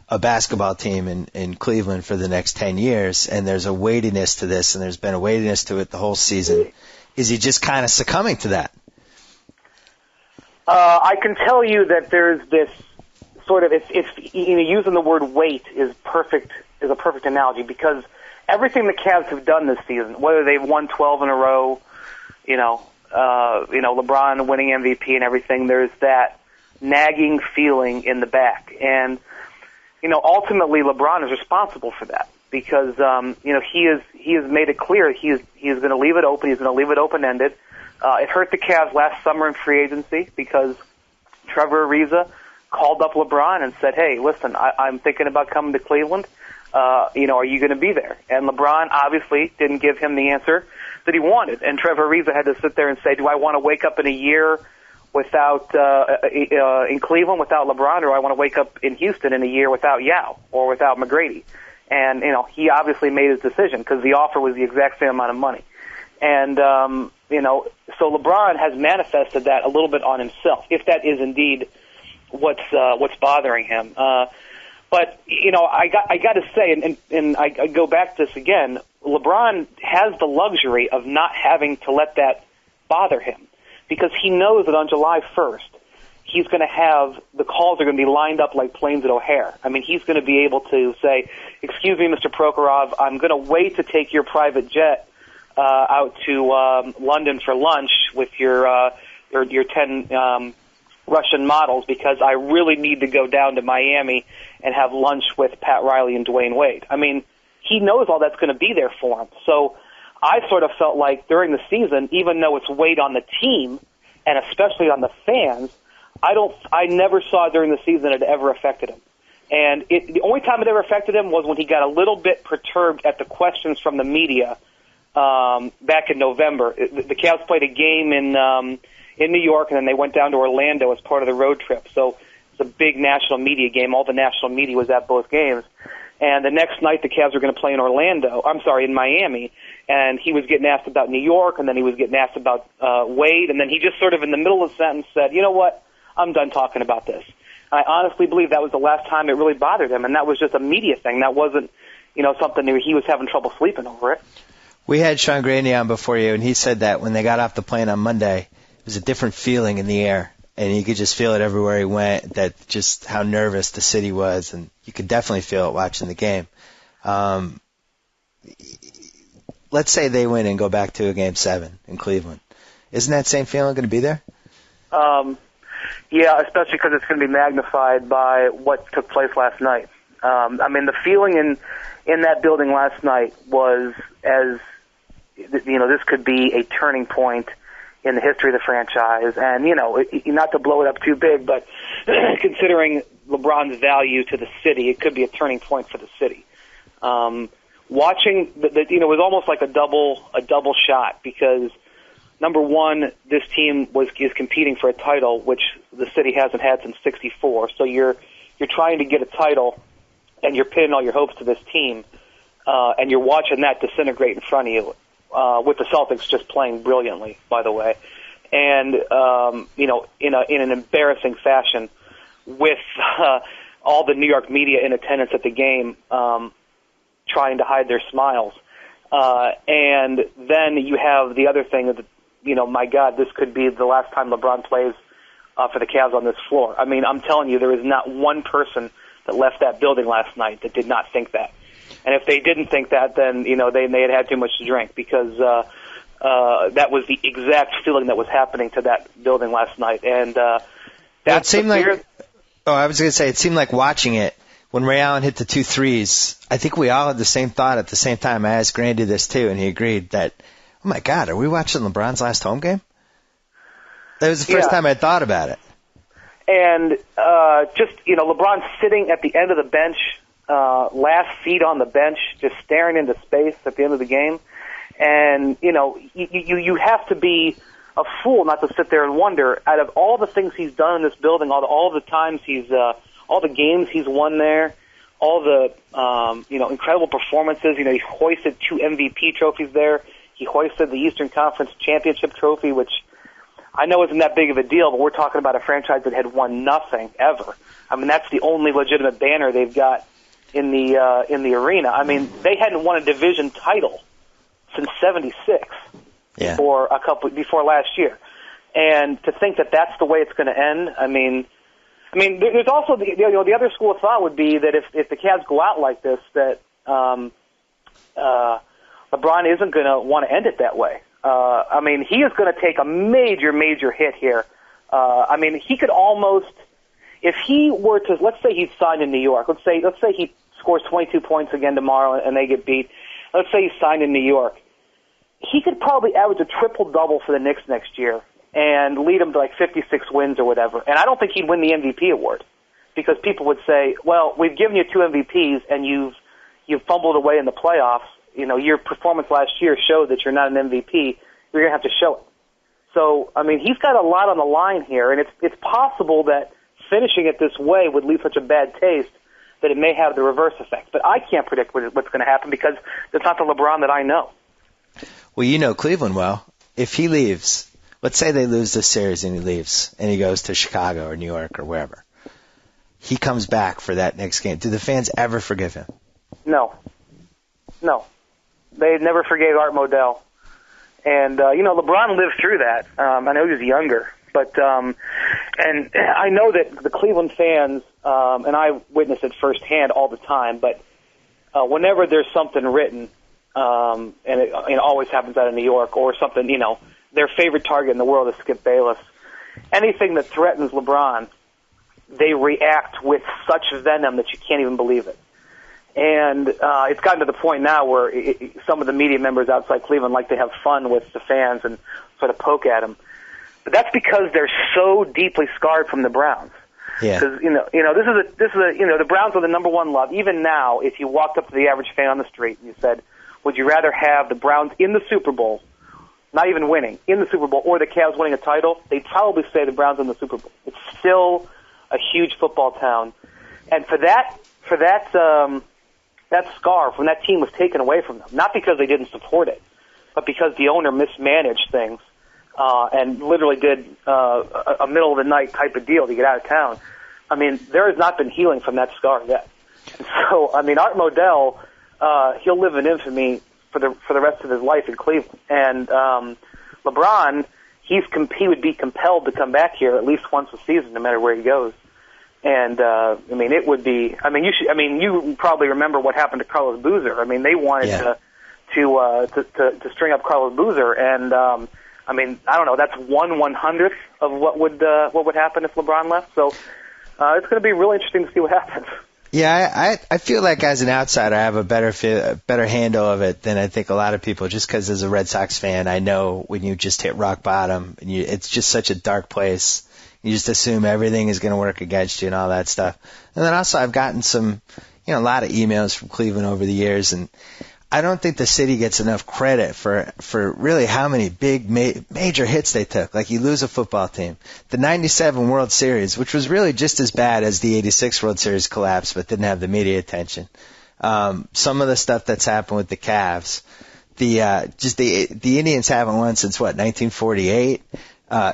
a basketball team in Cleveland for the next 10 years, and there's a weightiness to this, and there's been a weightiness to it the whole season. Is he just kind of succumbing to that? I can tell you that there's this sort of, using the word weight is a perfect analogy, because everything the Cavs have done this season, whether they've won 12 in a row, LeBron winning MVP and everything, there's that nagging feeling in the back. And, ultimately LeBron is responsible for that because, he has made it clear he is going to leave it open. He's going to leave it open-ended. It hurt the Cavs last summer in free agency because Trevor Ariza called up LeBron and said, hey, listen, I'm thinking about coming to Cleveland. Are you going to be there? And LeBron obviously didn't give him the answer that he wanted. And Trevor Ariza had to sit there and say, do I want to wake up in a year without in Cleveland without LeBron, or do I want to wake up in Houston in a year without Yao or without McGrady? And, he obviously made his decision because the offer was the exact same amount of money. And, so LeBron has manifested that a little bit on himself, if that is indeed what's bothering him. But, I got to say, and I go back to this again, LeBron has the luxury of not having to let that bother him, because he knows that on July 1st, he's going to have, the calls are going to be lined up like planes at O'Hare. I mean, he's going to be able to say, excuse me, Mr. Prokhorov, I'm going to wait to take your private jet out to London for lunch with your 10 Russian models, because I really need to go down to Miami and have lunch with Pat Riley and Dwayne Wade. I mean, he knows all that's going to be there for him. So I sort of felt like during the season, even though it's weighed on the team and especially on the fans, I never saw during the season it ever affected him. And the only time it ever affected him was when he got a little bit perturbed at the questions from the media back in November. The Cavs played a game in New York, and then they went down to Orlando as part of the road trip. So it's a big national media game. All the national media was at both games. And the next night, the Cavs were going to play in Miami. And he was getting asked about New York, and then he was getting asked about Wade. And then he just sort of in the middle of the sentence said, you know what, I'm done talking about this. I honestly believe that was the last time it really bothered him, and that was just a media thing. That wasn't, something that he was having trouble sleeping over it. We had Sean Grande on before you, and he said that when they got off the plane on Monday, it was a different feeling in the air, and you could just feel it everywhere he went, that just how nervous the city was, and you could definitely feel it watching the game. Let's say they win and go back to a Game 7 in Cleveland. Isn't that same feeling going to be there? Yeah, especially because it's going to be magnified by what took place last night. The feeling in that building last night was this could be a turning point in the history of the franchise. And, not to blow it up too big, but considering LeBron's value to the city, it could be a turning point for the city. Watching, it was almost like a double shot, because number one, this team is competing for a title, which the city hasn't had since '64. So you're trying to get a title, and you're pinning all your hopes to this team, and you're watching that disintegrate in front of you, with the Celtics just playing brilliantly, by the way, and in an embarrassing fashion, with all the New York media in attendance at the game, trying to hide their smiles, and then you have the other thing that, my God, this could be the last time LeBron plays for the Cavs on this floor. I mean, I'm telling you, there is not one person that left that building last night that did not think that. And if they didn't think that, then, they had too much to drink, because that was the exact feeling that was happening to that building last night. And it seemed like, I was going to say, it seemed like watching it, when Ray Allen hit the 2 threes, I think we all had the same thought at the same time. I asked Grandy this too, and he agreed that, oh my God, are we watching LeBron's last home game? That was the first time I thought about it. And LeBron sitting at the end of the bench, last seat on the bench, just staring into space at the end of the game. And, you have to be a fool not to sit there and wonder, out of all the things he's done in this building, all the times all the games he's won there, all the, incredible performances. He hoisted 2 MVP trophies there. He hoisted the Eastern Conference Championship trophy, which I know isn't that big of a deal, but we're talking about a franchise that had won nothing ever. I mean, that's the only legitimate banner they've got in the arena. I mean, they hadn't won a division title since '76, before last year. And to think that that's the way it's going to end, I mean, there's also the other school of thought would be that if the Cavs go out like this, that LeBron isn't going to want to end it that way. He is going to take a major hit here. He could almost, if he were to, let's say he's signed in New York. Let's say he scores 22 points again tomorrow and they get beat. Let's say he's signed in New York. He could probably average a triple-double for the Knicks next year and lead them to like 56 wins or whatever. And I don't think he'd win the MVP award, because people would say, well, we've given you 2 MVPs and you've fumbled away in the playoffs. Your performance last year showed that you're not an MVP. You're going to have to show it. So, he's got a lot on the line here, and it's possible that finishing it this way would leave such a bad taste that it may have the reverse effect. But I can't predict what's going to happen, because it's not the LeBron that I know. Well, you know Cleveland well. If he leaves, let's say they lose this series and he leaves and he goes to Chicago or New York or wherever, he comes back for that next game. Do the fans ever forgive him? No. They never forgave Art Modell. And, LeBron lived through that. I know he was younger. But and I know that the Cleveland fans, and I witness it firsthand all the time, but whenever there's something written, and it always happens out of New York, or something, their favorite target in the world is Skip Bayless, anything that threatens LeBron, they react with such venom that you can't even believe it. And it's gotten to the point now where some of the media members outside Cleveland like to have fun with the fans and sort of poke at them. But that's because they're so deeply scarred from the Browns. Yeah. Because this is a the Browns are the number one love. Even now, if you walked up to the average fan on the street and you said, "Would you rather have the Browns in the Super Bowl, not even winning, in the Super Bowl, or the Cavs winning a title?" They'd probably say the Browns in the Super Bowl. It's still a huge football town, and for that scarf when that team was taken away from them, not because they didn't support it, but because the owner mismanaged things. And literally did a middle of the night type of deal to get out of town. I mean, there has not been healing from that scar yet. So, I mean, Art Modell, he'll live in infamy for the rest of his life in Cleveland. And LeBron, he would be compelled to come back here at least once a season, no matter where he goes. And it would be. You probably remember what happened to Carlos Boozer. I mean, they wanted to string up Carlos Boozer and. I don't know. That's 1/100th of what would happen if LeBron left. So it's going to be really interesting to see what happens. Yeah, I feel like as an outsider, I have a better handle of it than I think a lot of people. Just because as a Red Sox fan, I know when you just hit rock bottom, and it's just such a dark place. You just assume everything is going to work against you and all that stuff. And then also, I've gotten some, a lot of emails from Cleveland over the years, and I don't think the city gets enough credit for really how many big major hits they took. Like, you lose a football team. The 97 World Series, which was really just as bad as the 86 World Series collapse, but didn't have the media attention. Some of the stuff that's happened with the Cavs. The Indians haven't won since, 1948?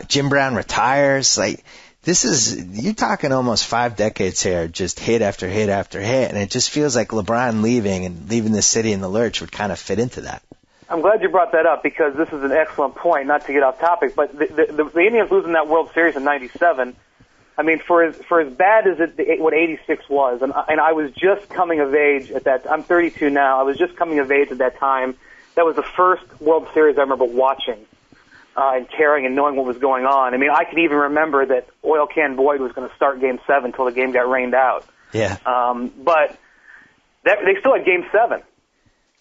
Jim Brown retires. Like, you're talking almost 5 decades here, just hit after hit after hit, and it just feels like LeBron leaving the city in the lurch would kind of fit into that. I'm glad you brought that up because this is an excellent point, not to get off topic, but the Indians losing that World Series in 97, I mean, for as bad as what 86 was, and I was just coming of age at that, I'm 32 now, I was just coming of age at that time. That was the first World Series I remember watching. And caring and knowing what was going on. I mean, I can even remember that Oil Can Boyd was going to start Game 7 until the game got rained out. Yeah. But they still had Game 7.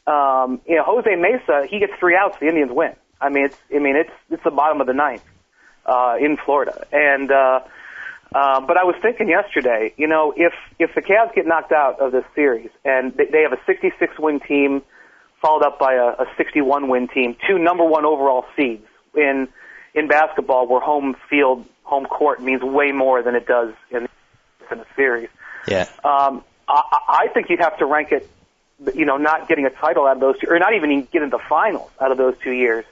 Jose Mesa, he gets 3 outs, the Indians win. It's the bottom of the ninth in Florida. And but I was thinking yesterday, if the Cavs get knocked out of this series and they have a 66-win team followed up by a 61-win team, 2 number 1 overall seeds. In basketball, where home court means way more than it does in a series. Yeah. I think you'd have to rank it, not getting a title out of those 2, or not even get into the finals out of those 2 years.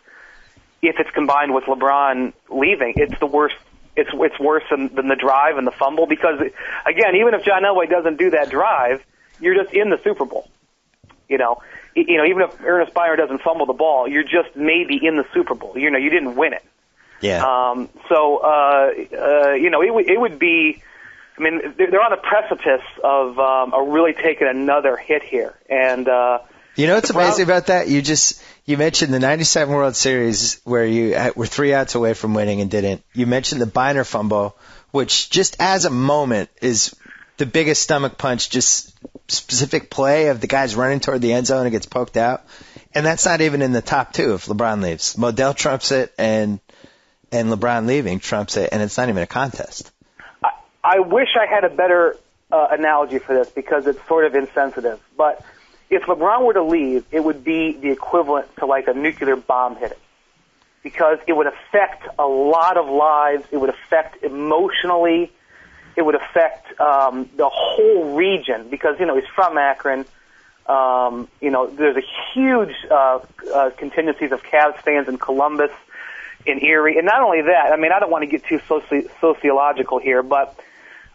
If it's combined with LeBron leaving, it's the worst. It's worse than the drive and the fumble because, again, even if John Elway doesn't do that drive, you're just in the Super Bowl. Even if Ernest Byner doesn't fumble the ball, you're just maybe in the Super Bowl. You didn't win it. Yeah. It would be. I mean, they're on the precipice of really taking another hit here. And what's amazing about that? You mentioned the '97 World Series where you were 3 outs away from winning and didn't. You mentioned the Byner fumble, which just as a moment is the biggest stomach punch. Just specific play of the guys running toward the end zone and gets poked out. And that's not even in the top 2 if LeBron leaves. Modell trumps it and LeBron leaving trumps it, and it's not even a contest. I wish I had a better analogy for this because it's sort of insensitive. But if LeBron were to leave, it would be the equivalent to like a nuclear bomb hitting because it would affect a lot of lives. It would affect emotionally. It would affect the whole region because, he's from Akron. There's a huge contingencies of Cavs fans in Columbus, in Erie. And not only that, I don't want to get too sociological here, but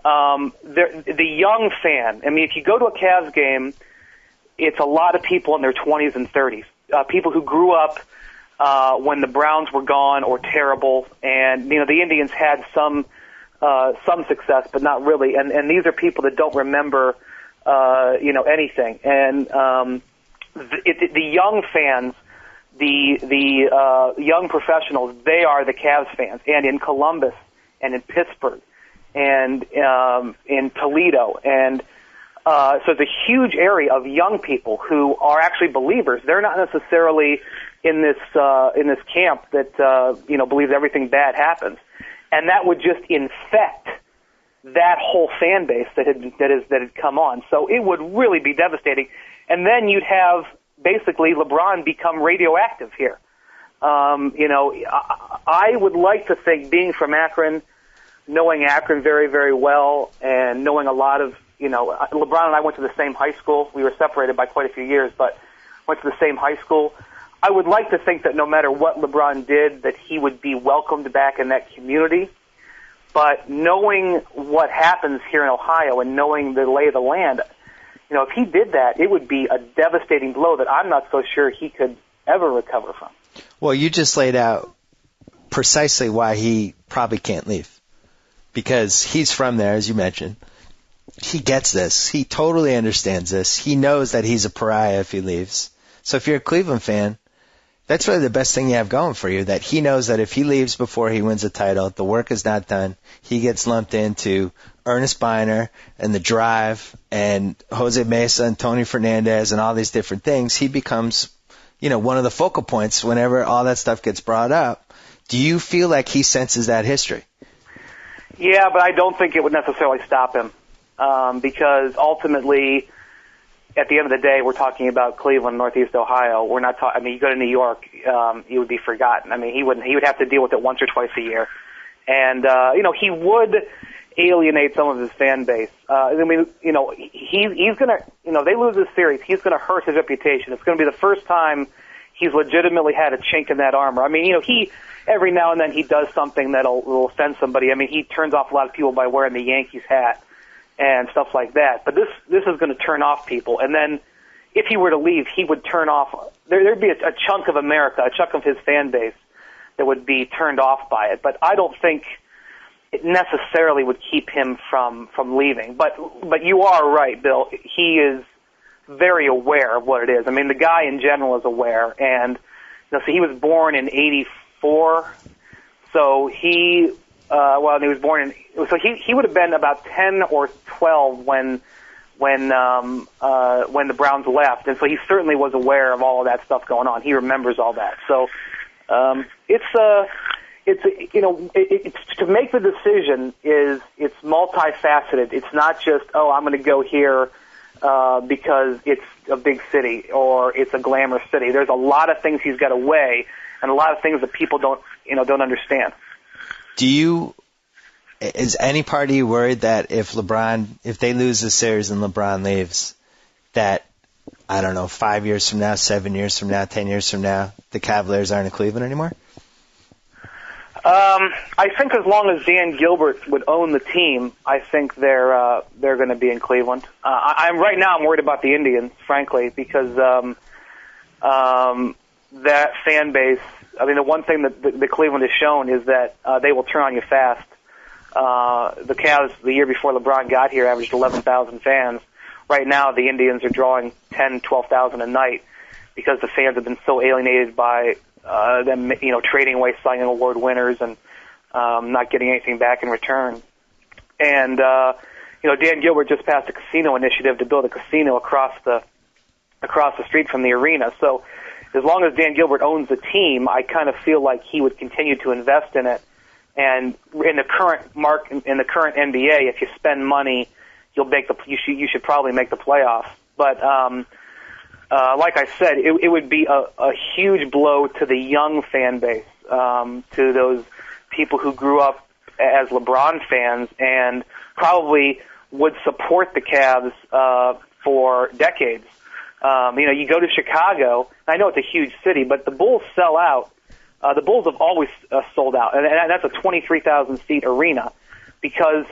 The young fan, I mean, if you go to a Cavs game, it's a lot of people in their 20s and 30s, people who grew up when the Browns were gone or terrible, and the Indians had some success, but not really. And these are people that don't remember anything. And the young fans, the young professionals, they are the Cavs fans. And in Columbus and in Pittsburgh and in Toledo, and so it's a huge area of young people who are actually believers. They're not necessarily in this camp that believes everything bad happens, and that would just infect that whole fan base that had come on. So it would really be devastating, and then you'd have basically LeBron become radioactive here. I would like to think, being from Akron, knowing Akron very, very well, and knowing a lot of LeBron and I went to the same high school. We were separated by quite a few years, but went to the same high school. I would like to think that no matter what LeBron did, that he would be welcomed back in that community. But knowing what happens here in Ohio and knowing the lay of the land, if he did that, it would be a devastating blow that I'm not so sure he could ever recover from. Well, you just laid out precisely why he probably can't leave. Because he's from there, as you mentioned. He gets this. He totally understands this. He knows that he's a pariah if he leaves. So if you're a Cleveland fan, that's really the best thing you have going for you, that he knows that if he leaves before he wins a title, the work is not done. He gets lumped into Ernest Biner and The Drive and Jose Mesa and Tony Fernandez and all these different things. He becomes, one of the focal points whenever all that stuff gets brought up. Do you feel like he senses that history? Yeah, but I don't think it would necessarily stop him. Because ultimately, at the end of the day, we're talking about Cleveland, Northeast Ohio. We're not talking. I mean, you go to New York, you would be forgotten. I mean, he would have to deal with it once or twice a year, and he would alienate some of his fan base. I mean, he's gonna. They lose this series, he's gonna hurt his reputation. It's gonna be the first time he's legitimately had a chink in that armor. I mean, he every now and then he does something that'll offend somebody. I mean, he turns off a lot of people by wearing the Yankees hat and stuff like that. But this is going to turn off people. And then if he were to leave, he would turn off. There'd be a chunk of America, a chunk of his fan base that would be turned off by it. But I don't think it necessarily would keep him from leaving. But you are right, Bill. He is very aware of what it is. I mean, the guy in general is aware. And so he was born in '84. So he was born in. So he would have been about 10 or 12 when the Browns left, and so he certainly was aware of all of that stuff going on. He remembers all that. So it's to make the decision it's multifaceted. It's not just I'm going to go here because it's a big city or it's a glamorous city. There's a lot of things he's got to weigh, and a lot of things that people don't understand. Is any party worried that if they lose the series and LeBron leaves, that, I don't know, 5 years from now, 7 years from now, 10 years from now, the Cavaliers aren't in Cleveland anymore? I think as long as Dan Gilbert would own the team, I think they're going to be in Cleveland. I'm worried about the Indians, frankly, because that fan base. I mean, the one thing that Cleveland has shown is that they will turn on you fast. The Cavs, the year before LeBron got here, averaged 11,000 fans. Right now, the Indians are drawing 10, 12,000 a night because the fans have been so alienated by them, trading away Cy Young Award winners and not getting anything back in return. And Dan Gilbert just passed a casino initiative to build a casino across the street from the arena. So as long as Dan Gilbert owns the team, I kind of feel like he would continue to invest in it. And in the current in the current NBA, if you spend money, you should probably make the playoffs. But like I said, it would be a huge blow to the young fan base, to those people who grew up as LeBron fans and probably would support the Cavs for decades. You go to Chicago. I know it's a huge city, but the Bulls sell out. The Bulls have always sold out, and that's a 23,000-seat arena because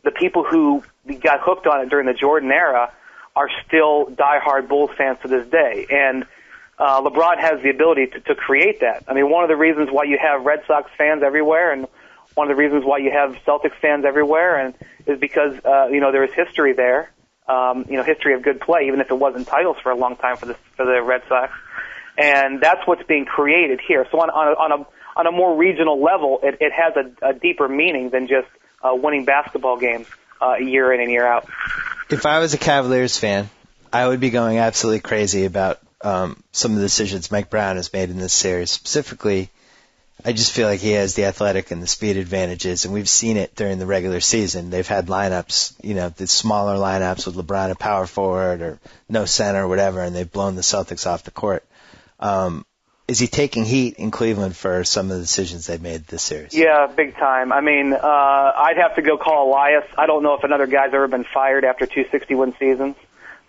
the people who got hooked on it during the Jordan era are still diehard Bulls fans to this day. And LeBron has the ability to create that. I mean, one of the reasons why you have Red Sox fans everywhere, and one of the reasons why you have Celtics fans everywhere, and is because there is history there. History of good play, even if it wasn't titles for a long time for the Red Sox, and that's what's being created here. So on a more regional level, it has a deeper meaning than just winning basketball games year in and year out. If I was a Cavaliers fan, I would be going absolutely crazy about some of the decisions Mike Brown has made in this series. Specifically, I just feel like he has the athletic and the speed advantages, and we've seen it during the regular season. They've had lineups, the smaller lineups with LeBron at power forward or no center or whatever, and they've blown the Celtics off the court. Is he taking heat in Cleveland for some of the decisions they've made this series? Yeah, big time. I mean, I'd have to go call Elias. I don't know if another guy's ever been fired after 261 seasons,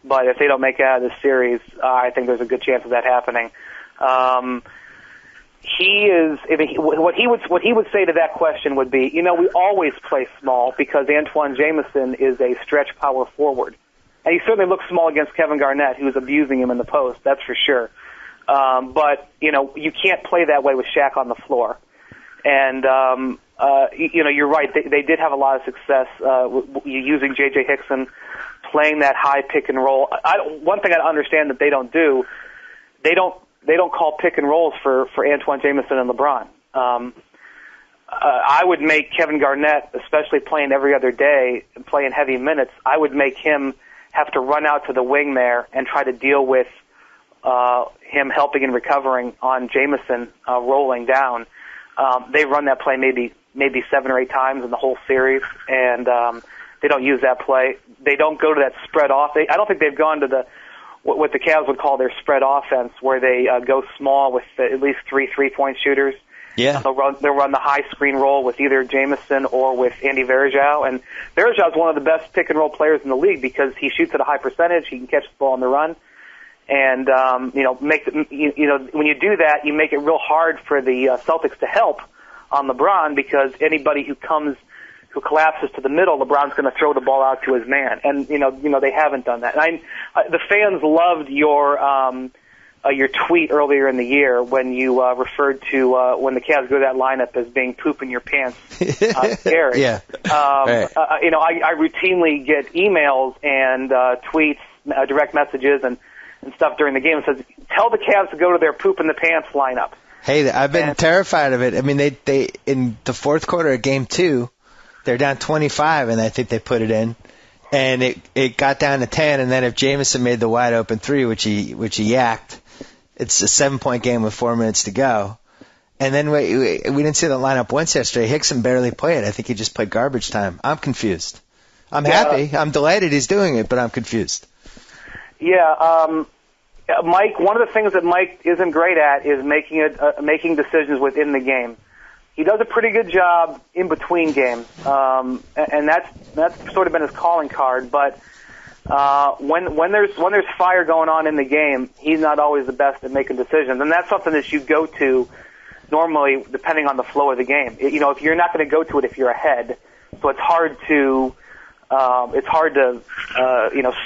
but if they don't make it out of this series, I think there's a good chance of that happening. What he would say to that question would be, we always play small because Antoine Jamison is a stretch power forward. And he certainly looks small against Kevin Garnett, who's abusing him in the post, that's for sure. But you can't play that way with Shaq on the floor. And, you're right. They did have a lot of success using J.J. Hickson, playing that high pick and roll. One thing I understand that they don't do, they don't call pick and rolls for Antoine Jamison and LeBron. I would make Kevin Garnett, especially playing every other day and playing heavy minutes, I would make him have to run out to the wing there and try to deal with him helping and recovering on Jamison rolling down. They run that play maybe 7 or 8 times in the whole series, and they don't use that play. They don't go to that spread off. I don't think they've gone to what the Cavs would call their spread offense, where they go small with at least 3 3-point shooters. Yeah. They'll run the high screen roll with either Jamison or with Andy Varejao. And Varejao is one of the best pick and roll players in the league because he shoots at a high percentage. He can catch the ball on the run. And, when you do that, you make it real hard for the Celtics to help on LeBron because anybody who collapses to the middle, LeBron's going to throw the ball out to his man. And, they haven't done that. And the fans loved your tweet earlier in the year when you referred to when the Cavs go to that lineup as being poop in your pants scary. Yeah. Right. I routinely get emails and tweets, direct messages and stuff during the game that says, tell the Cavs to go to their poop in the pants lineup. Hey, I've been terrified of it. I mean, they in the fourth quarter of game 2, they're down 25, and I think they put it in. And it got down to 10, and then if Jamison made the wide open 3, which he yacked, it's a 7-point game with 4 minutes to go. And then we didn't see the lineup once yesterday. Hickson barely played. I think he just played garbage time. I'm confused. I'm happy. I'm delighted he's doing it, but I'm confused. Yeah, Mike, one of the things that Mike isn't great at is making decisions within the game. He does a pretty good job in between games, and that's sort of been his calling card. But when there's fire going on in the game, he's not always the best at making decisions, and that's something that you go to normally depending on the flow of the game. If you're not going to go to it if you're ahead, so it's hard to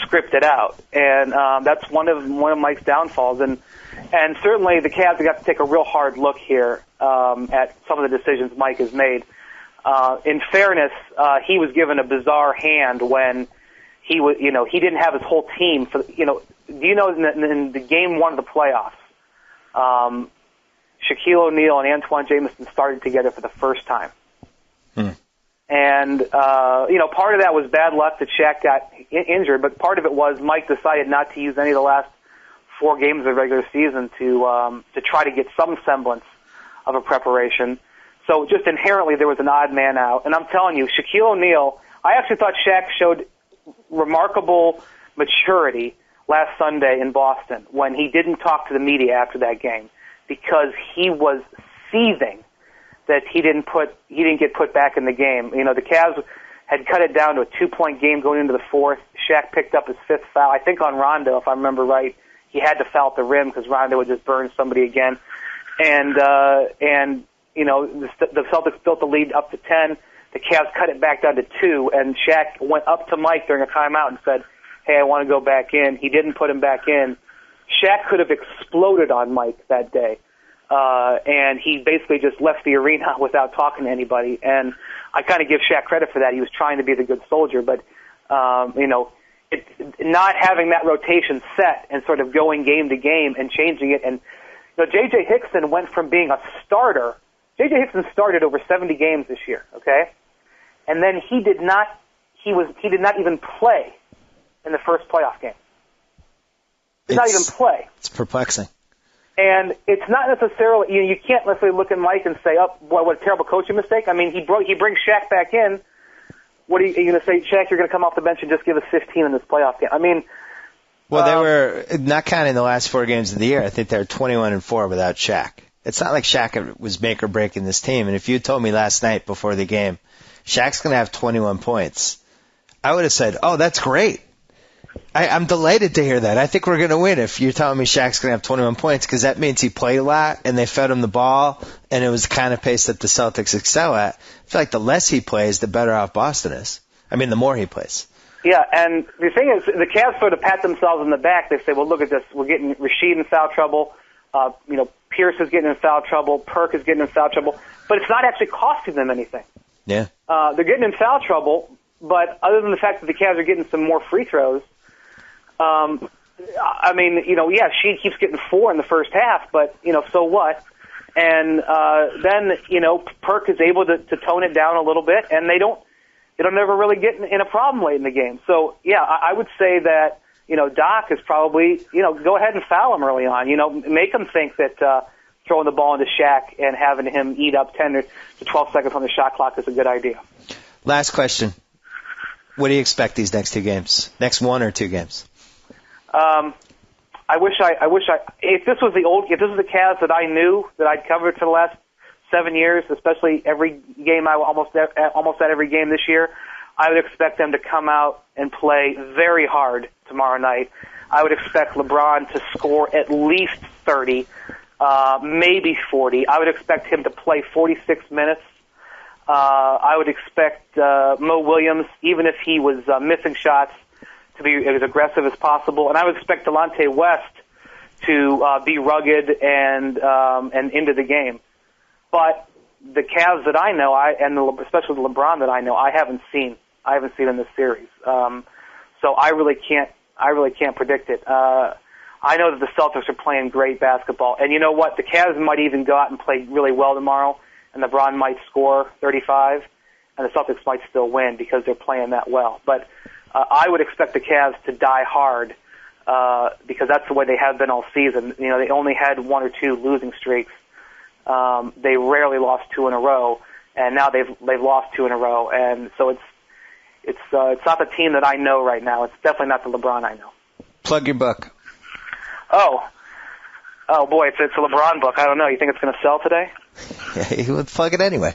script it out, and that's one of Mike's downfalls. And certainly the Cavs have got to take a real hard look here at some of the decisions Mike has made. In fairness, he was given a bizarre hand when he didn't have his whole team for. Do you know in the game 1 of the playoffs, Shaquille O'Neal and Antoine Jamison started together for the first time. And, part of that was bad luck that Shaq got injured, but part of it was Mike decided not to use any of the last 4 games of the regular season to try to get some semblance of a preparation. So just inherently there was an odd man out. And I'm telling you, Shaquille O'Neal, I actually thought Shaq showed remarkable maturity last Sunday in Boston when he didn't talk to the media after that game because he was seething that he didn't get put back in the game. The Cavs had cut it down to a 2-point game going into the 4th. Shaq picked up his 5th foul, I think on Rondo, if I remember right. He had to foul at the rim because Rondo would just burn somebody again. And the Celtics built the lead up to 10. the Cavs cut it back down to 2, and Shaq went up to Mike during a timeout and said, hey, I want to go back in. He didn't put him back in. Shaq could have exploded on Mike that day, and he basically just left the arena without talking to anybody. And I kind of give Shaq credit for that. He was trying to be the good soldier, but not having that rotation set and sort of going game to game and changing it. And J.J. Hickson went from being a starter. J.J. Hickson started over 70 games this year, okay? And then he did not even play in the first playoff game. Did not even play. It's perplexing. And it's not necessarily, you can't necessarily look at Mike and say, oh, boy, what a terrible coaching mistake. I mean, he brings Shaq back in. What are you going to say, Shaq, you're going to come off the bench and just give us 15 in this playoff game? I mean, well, they were, not counting the last 4 games of the year, I think they were 21-4 without Shaq. It's not like Shaq was make or break in this team. And if you told me last night before the game, Shaq's going to have 21 points, I would have said, oh, that's great. I'm delighted to hear that. I think we're going to win if you're telling me Shaq's going to have 21 points, because that means he played a lot and they fed him the ball, and it was the kind of pace that the Celtics excel at. I feel like the less he plays, the better off Boston is. I mean, the more he plays. Yeah, and the thing is, the Cavs sort of pat themselves on the back. They say, well, look at this. We're getting Rasheed in foul trouble. Pierce is getting in foul trouble. Perk is getting in foul trouble. But it's not actually costing them anything. Yeah. They're getting in foul trouble, but other than the fact that the Cavs are getting some more free throws, I mean, she keeps getting 4 in the first half, but, so what? And then, Perk is able to tone it down a little bit, and they don't ever really get in a problem late in the game. So, yeah, I would say that, Doc is probably, go ahead and foul him early on. Make him think that throwing the ball into Shaq and having him eat up 10 to 12 seconds on the shot clock is a good idea. Last question. What do you expect these next 2 games? Next 1 or 2 games? If this was the Cavs that I knew, that I'd covered for the last 7 years, especially every game, almost at every game this year, I would expect them to come out and play very hard tomorrow night. I would expect LeBron to score at least 30, maybe 40. I would expect him to play 46 minutes. I would expect Mo Williams, even if he was missing shots, to be as aggressive as possible, and I would expect Delonte West to be rugged and into the game. But the Cavs that I know, especially the LeBron that I know, I haven't seen in this series. So I really can't predict it. I know that the Celtics are playing great basketball, and you know what? The Cavs might even go out and play really well tomorrow, and LeBron might score 35, and the Celtics might still win because they're playing that well. But I would expect the Cavs to die hard because that's the way they have been all season. They only had 1 or 2 losing streaks. They rarely lost 2 in a row, and now they've lost 2 in a row. And so it's not the team that I know right now. It's definitely not the LeBron I know. Plug your book. Oh boy, it's a LeBron book. I don't know. You think it's going to sell today? Yeah, he would plug it anyway.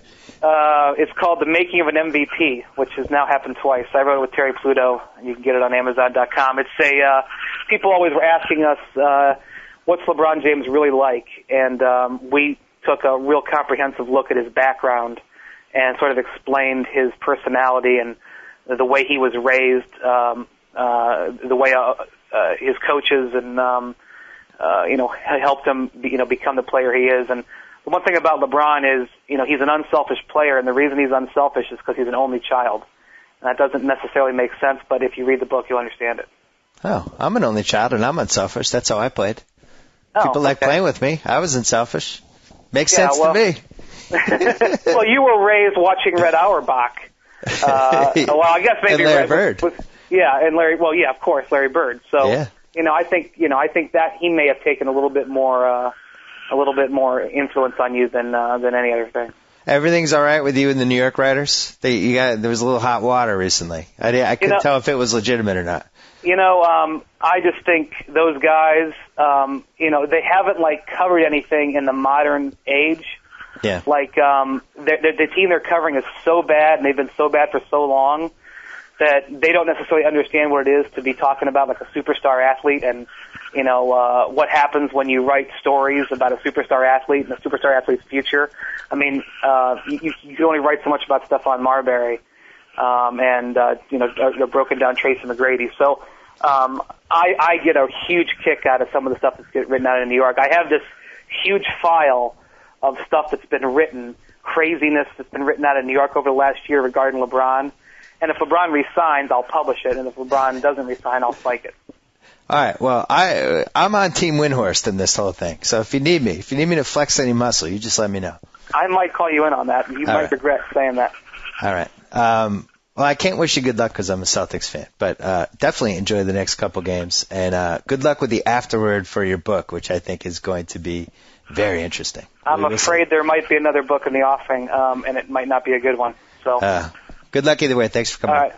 It's called The Making of an MVP, which has now happened twice. I wrote it with Terry Pluto, and you can get it on Amazon.com. It's people always were asking us, what's LeBron James really like? And we took a real comprehensive look at his background and sort of explained his personality and the way he was raised, the way his coaches and helped him become the player he is. And the one thing about LeBron is, he's an unselfish player, and the reason he's unselfish is because he's an only child. And that doesn't necessarily make sense, but if you read the book, you'll understand it. Oh, I'm an only child, and I'm unselfish. That's how I played. People like playing with me. I was unselfish. Makes sense to me. Well, you were raised watching Red Auerbach. Well, I guess maybe and Larry Bird. And Larry. Well, yeah, of course, Larry Bird. So, yeah. I think that he may have taken a little bit more influence on you than any other thing. Everything's all right with you and the New York writers? There was a little hot water recently. I couldn't tell if it was legitimate or not. I just think those guys, they haven't covered anything in the modern age. Yeah. The team they're covering is so bad, and they've been so bad for so long that they don't necessarily understand what it is to be talking about a superstar athlete and what happens when you write stories about a superstar athlete and a superstar athlete's future. I mean, you can only write so much about Stephon Marbury, and the broken down Tracy McGrady. So, I get a huge kick out of some of the stuff that's getting written out in New York. I have this huge file of stuff that's been written, craziness that's been written out in New York over the last year regarding LeBron. And if LeBron resigns, I'll publish it. And if LeBron doesn't resign, I'll spike it. All right. Well, I'm on Team Windhorst in this whole thing. So if you need me to flex any muscle, you just let me know. I might call you in on that. You might regret saying that. All right. Well, I can't wish you good luck because I'm a Celtics fan, but definitely enjoy the next couple games. And good luck with the afterword for your book, which I think is going to be very interesting. I'm afraid there might be another book in the offing, and it might not be a good one. So. Good luck either way. Thanks for coming. All right.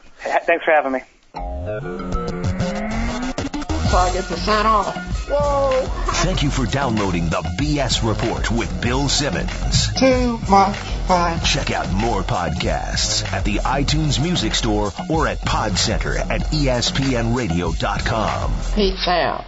Thanks for having me. 30% off. Whoa. Thank you for downloading the BS Report with Bill Simmons. Too much fun. Check out more podcasts at the iTunes Music Store or at Pod Center at ESPNradio.com. Peace out.